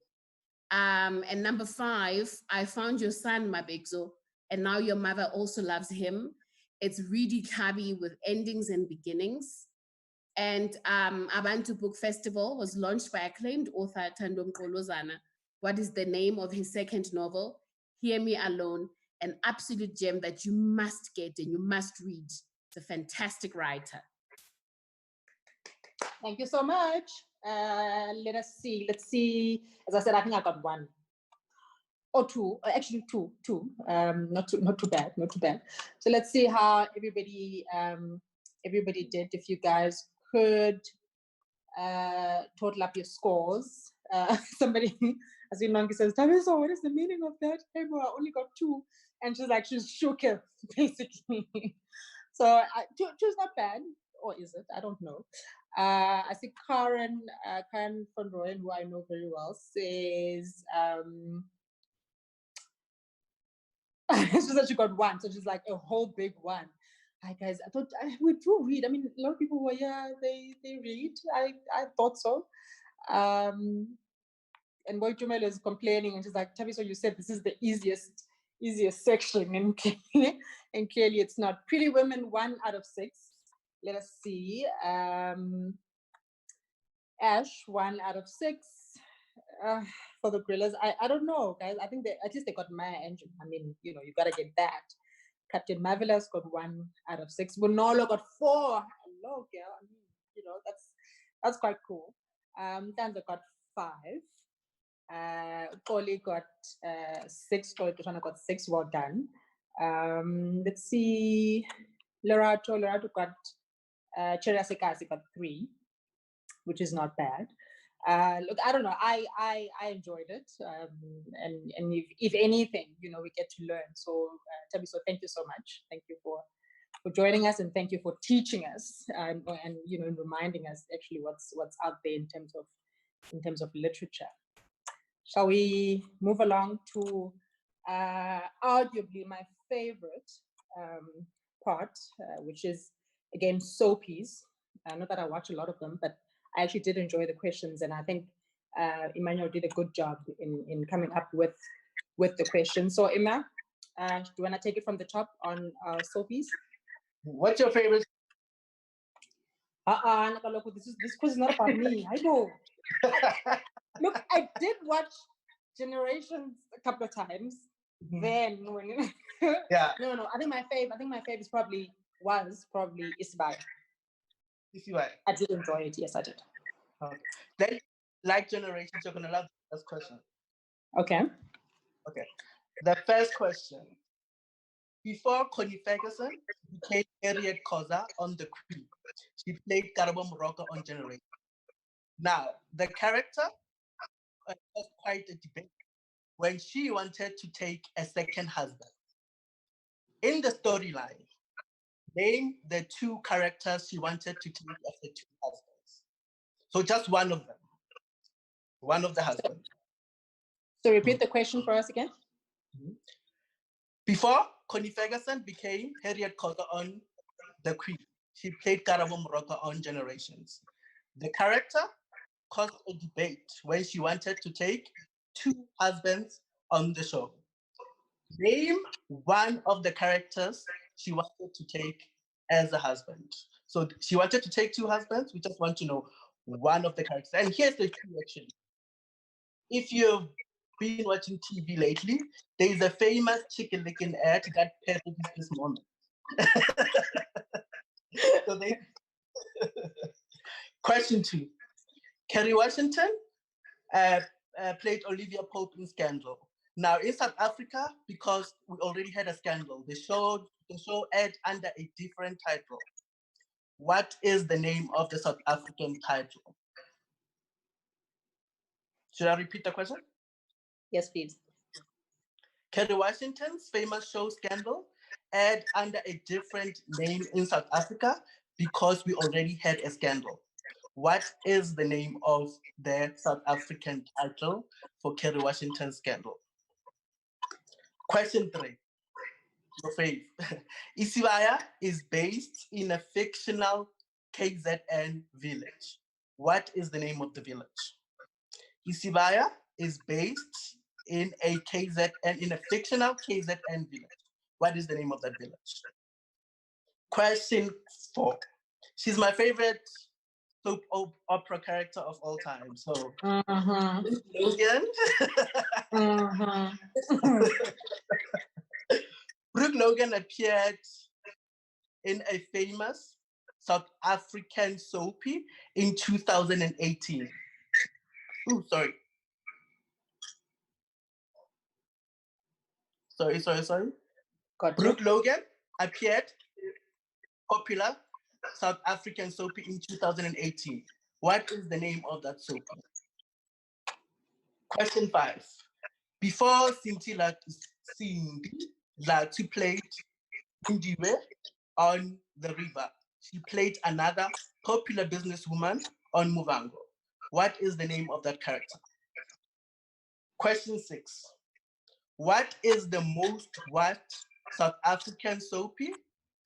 And number 5, I Found Your Son, Mabekzo, and Now Your Mother Also Loves Him. It's Reedy Kabi with endings and beginnings. And Abantu Book Festival was launched by acclaimed author Thando Mqolozana. What is the name of his second novel? Hear Me Alone, an absolute gem that you must get and you must read. It's a fantastic writer. Thank you so much. Let us see. Let's see. As I said, I think I got 1 or 2. Actually, two. Not too bad. Not too bad. So let's see how everybody did. If you guys could total up your scores. Somebody, as you know, says, "Thabiso, what is the meaning of that? Hey, bro, I only got 2," and she's shook it basically. So 2 is not bad, or is it? I don't know. I see Karen van Rooyen, who I know very well, says she said she got 1, so she's like a whole big 1. Hi guys, I thought we do read. I mean, a lot of people were they read. I thought so. And Boy Jumel is complaining, and she's like, Thabiso, you said this is the easiest section, and clearly it's not. Pretty Women, 1 out of 6. Let us see. Ash, 1 out of 6. For the Gorillas, I don't know, guys. I think at least they got Maya Angelou. I mean, you gotta get that. Captain Marvelous got 1 out of 6. Bonolo got 4. Hello, girl. I mean, that's quite cool. Tanza got 5. Koli got 6. Koli Tushana got 6. Well done. Let's see. Lerato got Cherasekasi got 3, which is not bad. Look, I don't know. I enjoyed it, and if anything, we get to learn. So, Thabiso, thank you so much. Thank you for joining us, and thank you for teaching us, and reminding us actually what's out there in terms of literature. Shall we move along to arguably my favorite part, which is again soapies. Not that I watch a lot of them, but I actually did enjoy the questions, and I think Emmanuel did a good job in coming up with the questions. So Emma, do you want to take it from the top on soapies? What's your favorite? This quiz is not about me. I know. Look, I did watch Generations a couple of times. Mm-hmm. Then when yeah, no, I think my fave is probably Isbai. I did enjoy it. Yes, I did. Okay. Then, like Generations, you're gonna love the first question. Okay. The first question. Before Connie Ferguson became Harriet Koza on The Queen, she played Karabo Morocco on Generations. Now, the character was quite a debate when she wanted to take a second husband. In the storyline, name the 2 characters she wanted to take as the 2 husbands. So just one of them. One of the husbands. So repeat the question for us again. Mm-hmm. Before Connie Ferguson became Harriet Koza on The Queen, she played Karabo Morocco on Generations. The character caused a debate when she wanted to take 2 husbands on the show. Name one of the characters she wanted to take as a husband. So she wanted to take 2 husbands. We just want to know one of the characters. And here's the key, actually. If you've been watching TV lately, there is a famous chicken licking ad that parodies this moment. So question 2. Kerry Washington played Olivia Pope in Scandal. Now in South Africa, because we already had a scandal, the show aired under a different title. What is the name of the South African title? Should I repeat the question? Yes, please. Kerry Washington's famous show Scandal aired under a different name in South Africa because we already had a scandal. What is the name of the South African title for Kerry Washington's Scandal? Question 3. Your fave. Isibaya is based in a fictional KZN village. What is the name of the village? Isibaya is based in a fictional KZN village. What is the name of that village? Question 4. She's my favorite soap opera character of all time. So, Logan. Brooke Logan appeared in a famous South African soapie in 2018. Ooh, sorry. Sorry. Brooke Logan appeared in popular South African soapie in 2018. What is the name of that soapie? Question 5. Before Cindy Latu played Londiwe on the River, she played another popular businesswoman on Muvango. What is the name of that character? Question 6. What is the most watched South African soapie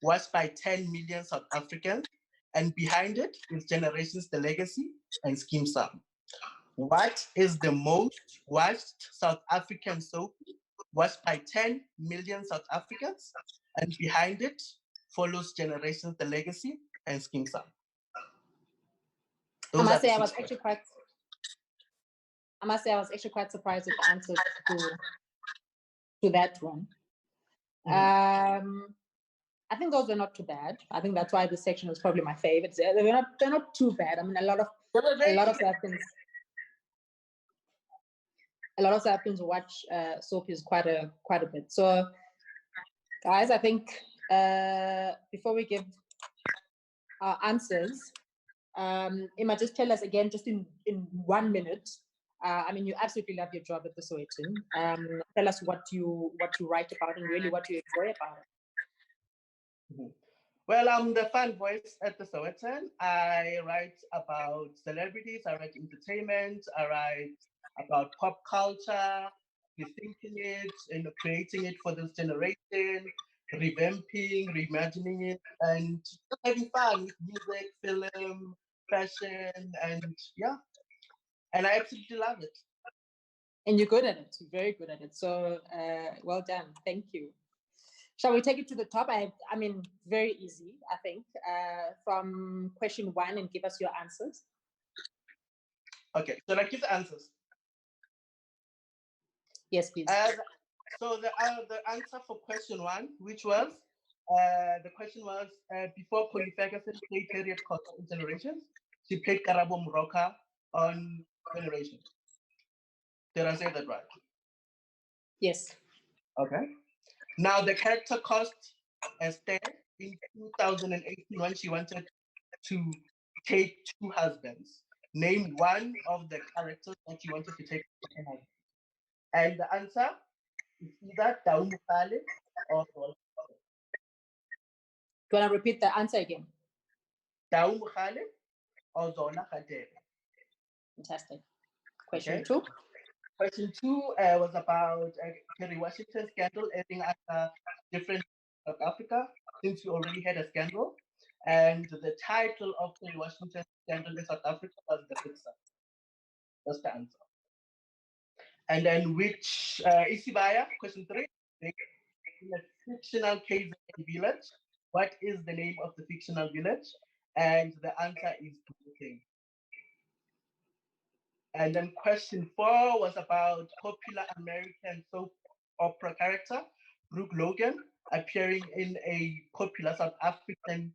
watched by 10 million South Africans? And behind it is Generations, The Legacy, and Scheme Sum. What is the most watched South African soapie watched by 10 million South Africans? And behind it follows Generations, The Legacy, and Scheme Sum. I must say I was actually quite surprised at the answers to that one. I think those were not too bad. I think that's why this section was probably my favorite. They're not too bad. I mean, a lot of South Africans watch soapies quite a bit. So, guys, I think before we give our answers, Emma, just tell us again, just in 1 minute. I mean, you absolutely love your job at the Sowetan. Tell us what you write about and really what you enjoy about it. Well, I'm the fan voice at the Sowetan. I write about celebrities, I write entertainment, I write about pop culture, rethinking it, and creating it for this generation, revamping, reimagining it, and having fun with music, film, fashion, and yeah. And I absolutely love it. And you're good at it. You're very good at it. So well done. Thank you. Shall we take it to the top? I mean, very easy, I think, from question 1 and give us your answers. Okay, so I give the answers. Yes, please. So the answer for question 1, which was, the question was, before Connie Ferguson played Harriet Cotter in Generations, she played Karabo Moroka on Generations. Did I say that right? Yes. Okay. Now the character cost Esther in 2018 when she wanted to take 2 husbands. Name one of the characters that she wanted to take 2 husbands. And the answer is either Daum Khale or Zola. Do you want to repeat the answer again? Daum Khale or Zola Khadebe. Fantastic. Question 2. Question 2 was about Kerry Washington scandal airing under different South Africa, since we already had a scandal. And the title of Kerry Washington scandal in South Africa was The Fixer. That's the answer. And then which Isibaya, question 3, in a fictional KZN village. What is the name of the fictional village? And the answer is Brooklyn. And then question 4 was about popular American soap opera character, Brooke Logan, appearing in a popular South African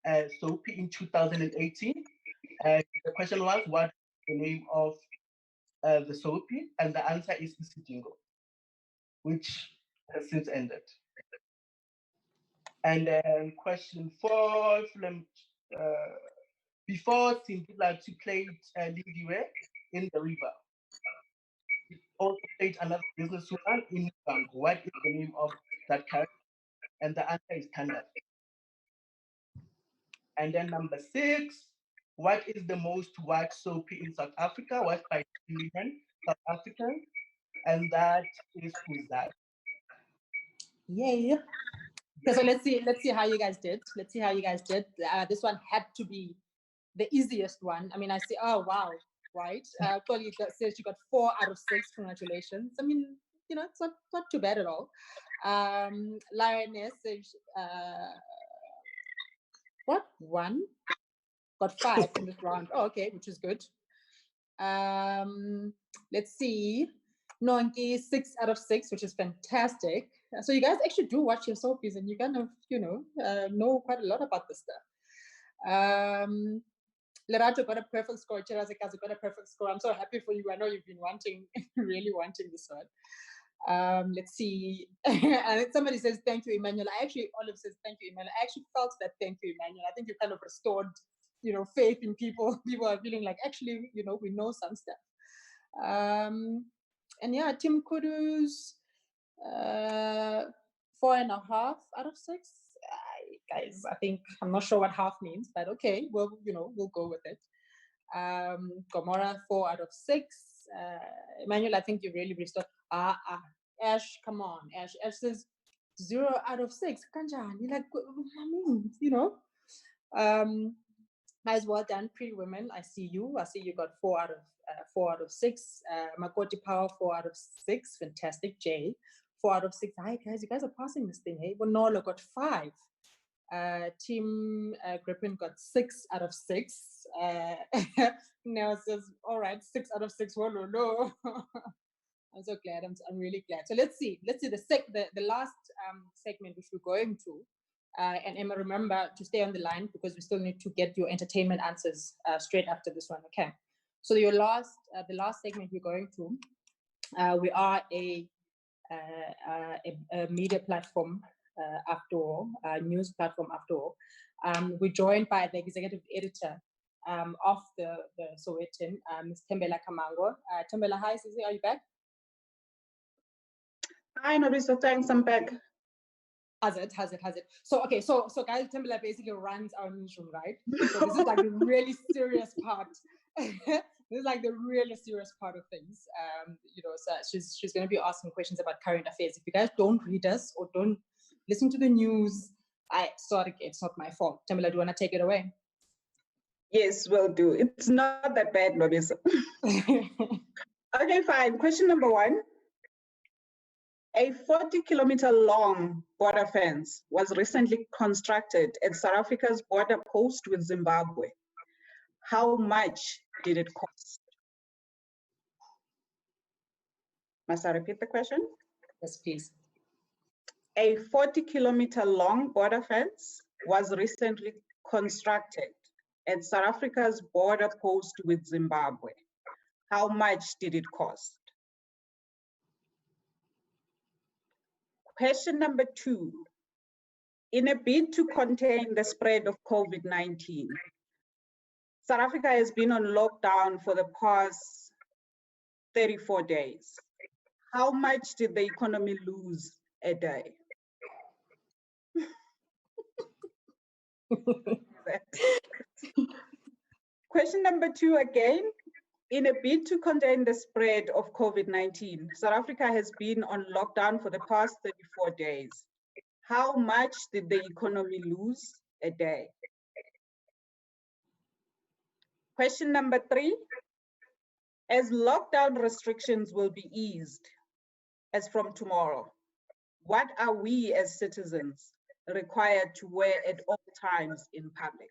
soapie in 2018. And the question was, what is the name of the soapie? And the answer is Isidingo. which has since ended. And then question 4, before Thembela played Londiwe in the river, he also played another businesswoman in Bank. What is the name of that character? And the answer is Tanda. And then number 6, what is the most watched soapie in South Africa? Watched by million South Africans, and that is Uzak. Yay. Okay, so let's see how you guys did. This one had to be the easiest one. I mean, I see, oh wow, right? Toli says you got 4 out of 6. Congratulations. I mean, you know, it's not too bad at all. Lioness says, what? 1? Got 5 in this round. Oh, okay, which is good. Let's see. Nonki, 6 out of 6, which is fantastic. So you guys actually do watch your soapies, and you kind of, you know quite a lot about this stuff. Lerato got a perfect score. Chirazikazu got a perfect score. I'm so happy for you. I know you've been really wanting this one. Let's see. And somebody says, thank you, Emmanuel. Olive says, thank you, Emmanuel. I actually felt that thank you, Emmanuel. I think you kind of restored, faith in people. People are feeling like, actually, we know some stuff. And yeah, Tim Kudu's 4.5 out of 6. Guys, I'm not sure what half means, but okay, we'll go with it. Gomorrah, 4 out of 6. Emmanuel, I think you really restored. Ash, come on, Ash. Ash says 0 out of 6. Kanjan, you're like, Guys, well done, Pretty Women. I see you got 4 out of 6. Makoti Power, 4 out of 6. Fantastic. Jay, 4 out of 6. Hi guys, you guys are passing this thing. Hey, Bonolo got 5. Team Griffin got 6 out of 6. Now says, all right, 6 out of 6. Oh, no. I'm so glad. I'm really glad. So let's see the last segment which we're going to. And Emma, remember to stay on the line because we still need to get your entertainment answers straight after this one. Okay. So the last segment we're going to, we are a media platform after all, a news platform after all. We're joined by the executive editor of the Sowetan, Ms. Thembela Khamango. Thembela, hi, Susie, are you back? Hi, Nwabisa, thanks, I'm back. Has it? So, okay, so guys, Thembela basically runs our newsroom, right? So this is like the really serious part. This is like the really serious part of things. So she's going to be asking questions about current affairs. If you guys don't read us or don't listen to the news, sorry, it's not my fault. Thembela, do you want to take it away? Yes, will do. It's not that bad, Nwabisa. Okay, fine. Question number 1. A 40-kilometer long border fence was recently constructed at South Africa's border post with Zimbabwe. How much did it cost? Must I repeat the question? Yes, please. A 40-kilometer long border fence was recently constructed at South Africa's border post with Zimbabwe. How much did it cost? Question number 2. In a bid to contain the spread of COVID-19, South Africa has been on lockdown for the past 34 days. How much did the economy lose a day? Question number 2 again. In a bid to contain the spread of COVID-19, South Africa has been on lockdown for the past 34 days. How much did the economy lose a day? Question number 3. As lockdown restrictions will be eased as from tomorrow, what are we as citizens required to wear at all times in public?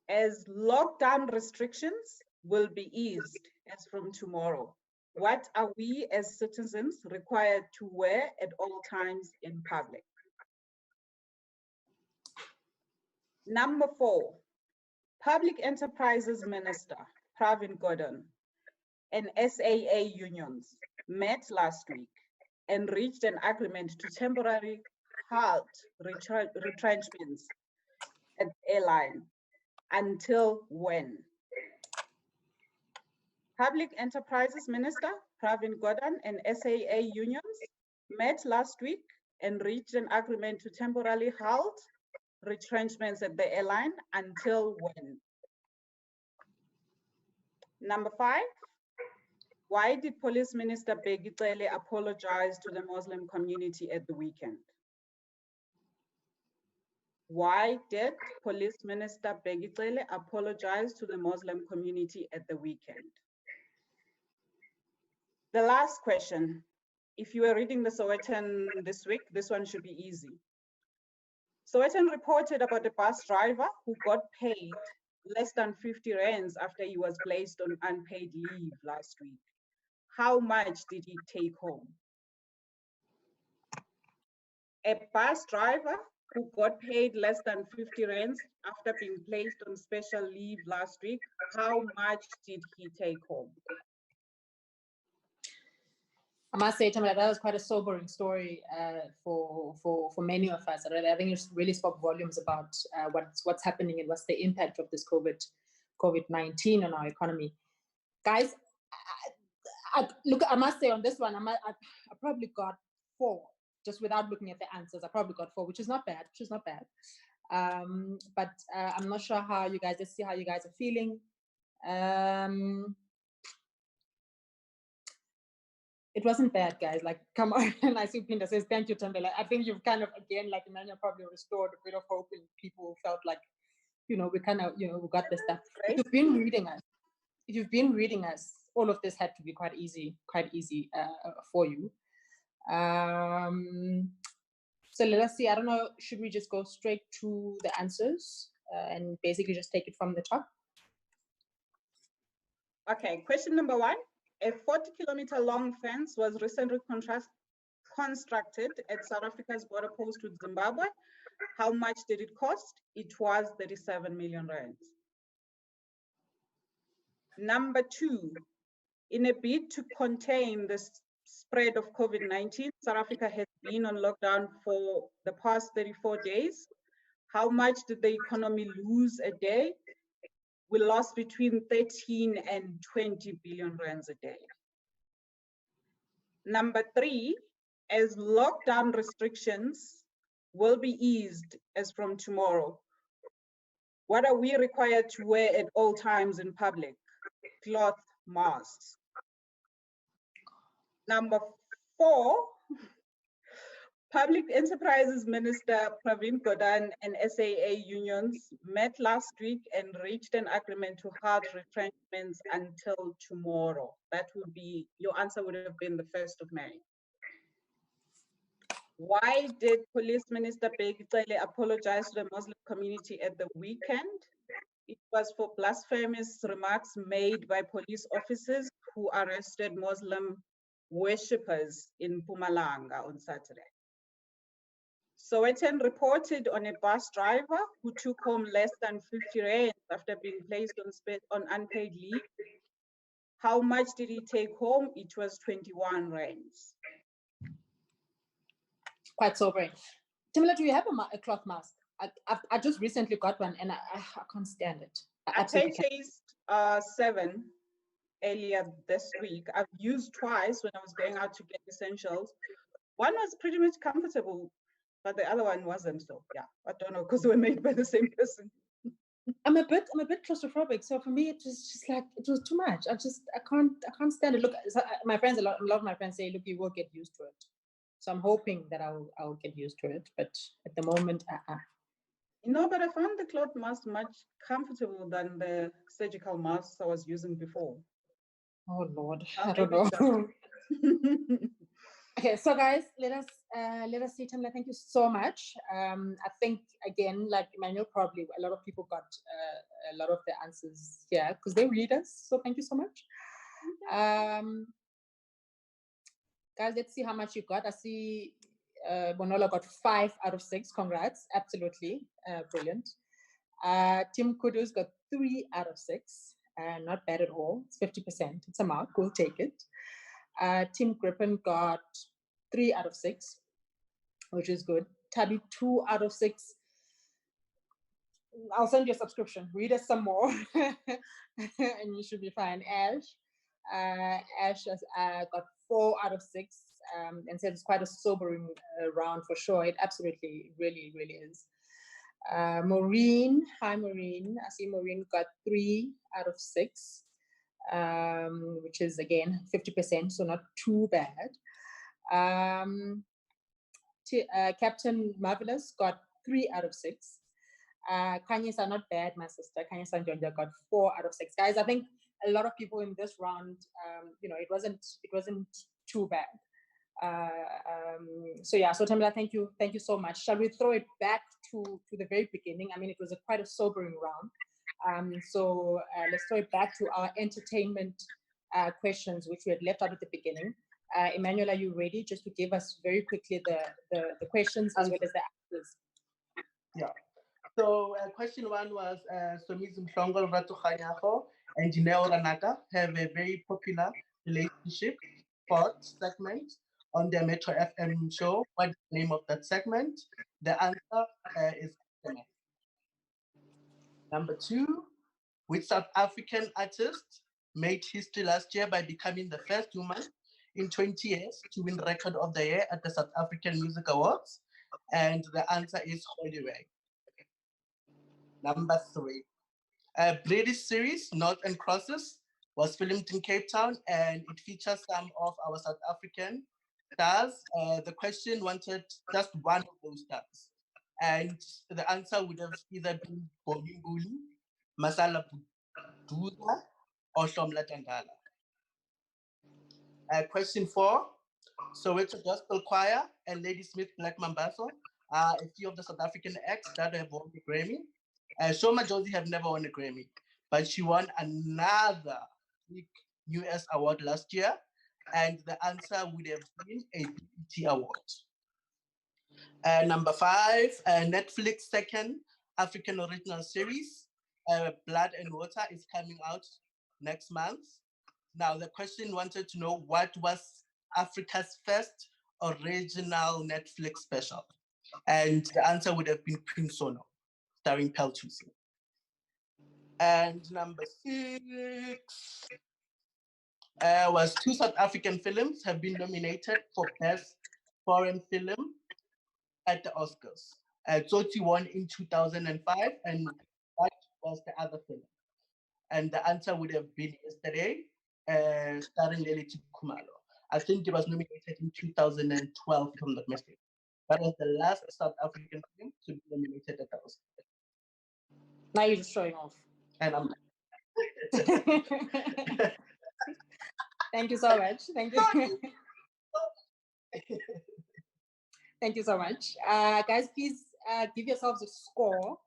As lockdown restrictions will be eased as from tomorrow, what are we as citizens required to wear at all times in public? Number 4, Public Enterprises Minister Pravin Gordhan and SAA unions met last week and reached an agreement to temporarily halt retrenchments at the airline. Until when? Public Enterprises Minister Pravin Gordhan and SAA unions met last week and reached an agreement to temporarily halt retrenchments at the airline. Until when? Number 5, why did Police Minister Bheki Cele apologize to the Muslim community at the weekend? Why did Police Minister Bheki Cele apologize to the Muslim community at the weekend? The last question, if you were reading the Sowetan this week, this one should be easy. Sowetan reported about a bus driver who got paid less than 50 rands after he was placed on unpaid leave last week. How much did he take home? A bus driver who got paid less than 50 rands after being placed on special leave last week, how much did he take home? I must say, Thembela, that was quite a sobering story for many of us. I think it really spoke volumes about what's happening and what's the impact of this COVID-19 on our economy. Guys, look, I must say on this one, I probably got 4, just without looking at the answers. I probably got 4, which is not bad. But I'm not sure how you guys. Let's see how you guys are feeling. It wasn't bad, guys. Like, come on. And I see Pinda says, thank you, Thembela. I think you've kind of, again, like Emmanuel probably restored a bit of hope in people who felt like, we kind of, we got this stuff. If you've been reading us, all of this had to be quite easy for you. So let us see. I don't know, should we just go straight to the answers and basically just take it from the top? Okay, question number 1. A 40-kilometer long fence was recently constructed at South Africa's border post with Zimbabwe. How much did it cost? It was 37 million rands. Number 2, in a bid to contain the spread of COVID-19, South Africa has been on lockdown for the past 34 days. How much did the economy lose a day? We lost between 13 and 20 billion rands a day. Number 3, as lockdown restrictions will be eased as from tomorrow, what are we required to wear at all times in public? Cloth masks. Number 4, Public Enterprises Minister Pravin Gordhan and SAA unions met last week and reached an agreement to halt retrenchments until tomorrow. That would be, your answer would have been the 1st of May. Why did Police Minister Bheki Cele apologize to the Muslim community at the weekend? It was for blasphemous remarks made by police officers who arrested Muslim worshippers in Mpumalanga on Saturday. Sowetan reported on a bus driver who took home less than 50 rands after being placed on unpaid leave. How much did he take home? It was 21 rands. Quite sobering. Thembela, do you have a cloth mask? I just recently got one and I can't stand it. I purchased 7 earlier this week. I've used twice when I was going out to get essentials. One was pretty much comfortable, but the other one wasn't. So yeah, I don't know, because they were made by the same person. I'm a bit claustrophobic, so for me it was just like, it was too much. I can't stand it. Look, my friends, a lot of my friends say, look, you will get used to it. So I'm hoping that I'll get used to it, but at the moment, No, but I found the cloth mask much comfortable than the surgical masks I was using before. Oh Lord, I don't know. Okay, so guys, let us see. Thembela, thank you so much. I think again, like Emmanuel, probably a lot of people got a lot of the answers here because they read us. So thank you so much. Guys, let's see how much you got. I see Bonola got 5 out of 6. Congrats, absolutely brilliant. Tim Kudus got 3 out of 6. Not bad at all. It's 50%. It's a mark. We'll take it. Team Gripen got 3 out of 6, which is good. Tabi 2 out of 6. I'll send you a subscription. Read us some more, and you should be fine. Ash has got 4 out of 6, and said it's quite a sobering round for sure. It absolutely, really, really is. Maureen, hi Maureen. I see Maureen got 3 out of 6, which is again 50%, so not too bad. Captain Marvelous got 3 out of 6. Kanyes are not bad, my sister. Kanyes and Jonja got 4 out of 6. Guys, I think a lot of people in this round, it wasn't too bad. So yeah, so Thembela, thank you so much. Shall we throw it back to the very beginning? I mean, it was quite a sobering round. So let's throw it back to our entertainment questions, which we had left out at the beginning. Emmanuel, are you ready just to give us very quickly the questions as well as the answers? Yeah. So question 1 was Somizi Mhlongo, Ratu Khanyago, and Dineo Ranaka have a very popular relationship sport segment on their Metro FM show. What's the name of that segment? The answer is Number 2, which South African artist made history last year by becoming the first woman in 20 years to win Record of the Year at the South African Music Awards? And the answer is Londiwe. Number 3, a British series, Noughts and Crosses, was filmed in Cape Town, and it features some of our South African stars. The question wanted just one of those stars, and the answer would have either been Bogimbuli, Masala Buduza, or Shomla Tangala. Question 4, Sowetan Gospel Choir and Ladysmith Black Mambazo are a few of the South African acts that have won the Grammy. Shoma Josie have never won a Grammy, but she won another big US award last year, and the answer would have been a BET award. Number 5, Netflix second African original series, Blood and Water, is coming out next month. Now, the question wanted to know what was Africa's first original Netflix special, and the answer would have been Queen Sono, starring Peltusi. And number 6 was 2 South African films have been nominated for Best Foreign Film at the Oscars. Tsotsi won in 2005, and what was the other film? And the answer would have been Yesterday, starring Leleti Khumalo. I think it was nominated in 2012, if I'm not mistaken. That was the last South African film to be nominated at the Oscars. Now you're just showing off. And I'm Thank you so much. Thank you. Thank you so much. Guys, please give yourselves a score.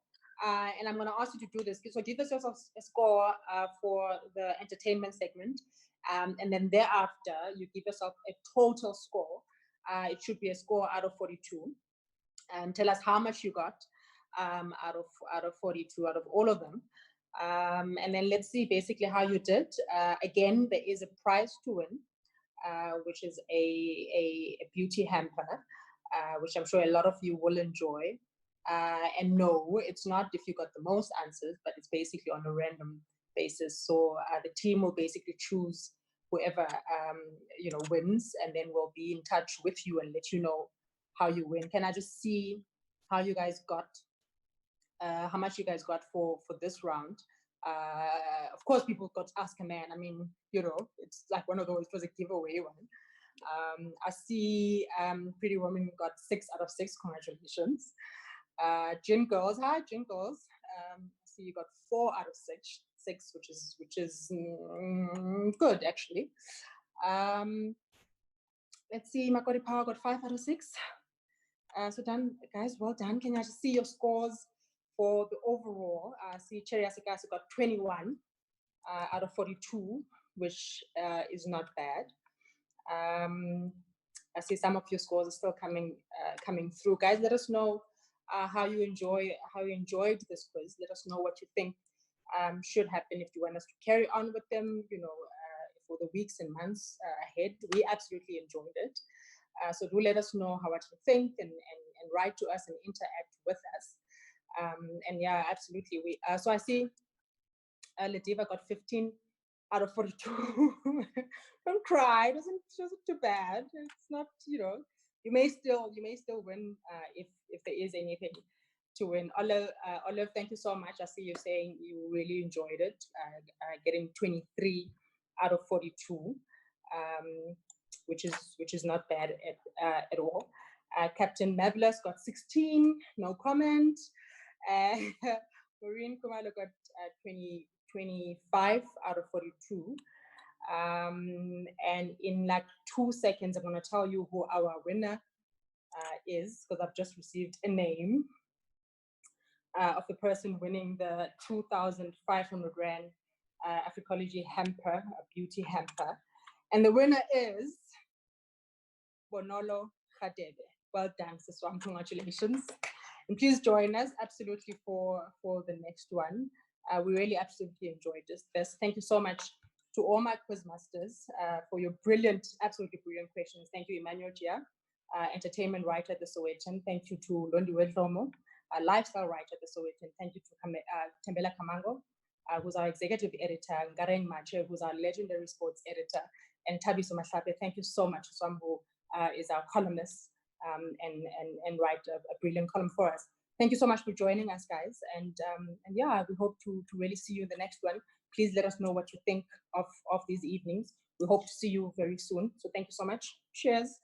And I'm going to ask you to do this. So give yourselves a score for the entertainment segment. And then thereafter, you give yourself a total score. It should be a score out of 42. And tell us how much you got out of 42, out of all of them. And then let's see basically how you did. Again, there is a prize to win, which is a beauty hamper, which I'm sure a lot of you will enjoy. And no, it's not if you got the most answers, but it's basically on a random basis. So the team will basically choose whoever wins, and then we'll be in touch with you and let you know how you win. Can I just see how you guys got, how much you guys got for this round? Of course, people got to ask a man. I mean, it's like one of those, it was a giveaway one. I see Pretty Woman got 6 out of 6. Congratulations. Gin Girls, hi Gin Girls. I see you got 4 out of 6, which is good actually. Let's see, Makori Power got 5 out of 6. So done, guys, well done. Can I just see your scores for the overall? I see Cherry Asikasu got 21 out of 42, which is not bad. I see some of your scores are still coming through. Guys, let us know how you enjoyed this quiz. Let us know what you think should happen if you want us to carry on with them, for the weeks and months ahead. We absolutely enjoyed it. So do let us know what you think and write to us and interact with us. And yeah, absolutely. So I see Lediva got 15 out of 42. Don't cry. It wasn't too bad. It's not, you may still win if there is anything to win. Olive, thank you so much. I see you saying you really enjoyed it, getting 23 out of 42, which is not bad at all. Captain Mavlas got 16, no comment. Maureen Kumalo got 25 out of 42. And in like 2 seconds, I'm going to tell you who our winner is, because I've just received a name of the person winning the 2,500 Rand Africology hamper, a beauty hamper. And the winner is Bonolo Khadebe. Well done, Siswam. Congratulations. And please join us absolutely for the next one. We really absolutely enjoyed this. Thank you so much to all my quizmasters for your absolutely brilliant questions. Thank you, Emmanuel Tjiya, entertainment writer at the Sowetan. Thank you to Londiwe Dlomo, a lifestyle writer at the Sowetan. Thank you to Thembela Khamango, who's our executive editor, Nkareng Matshe, who's our legendary sports editor, and Thabiso Mahlape. Thank you so much to someone who is our columnist and write a brilliant column for us. Thank you so much for joining us, guys. And yeah, we hope to really see you in the next one. Please let us know what you think of these evenings. We hope to see you very soon. So thank you so much. Cheers.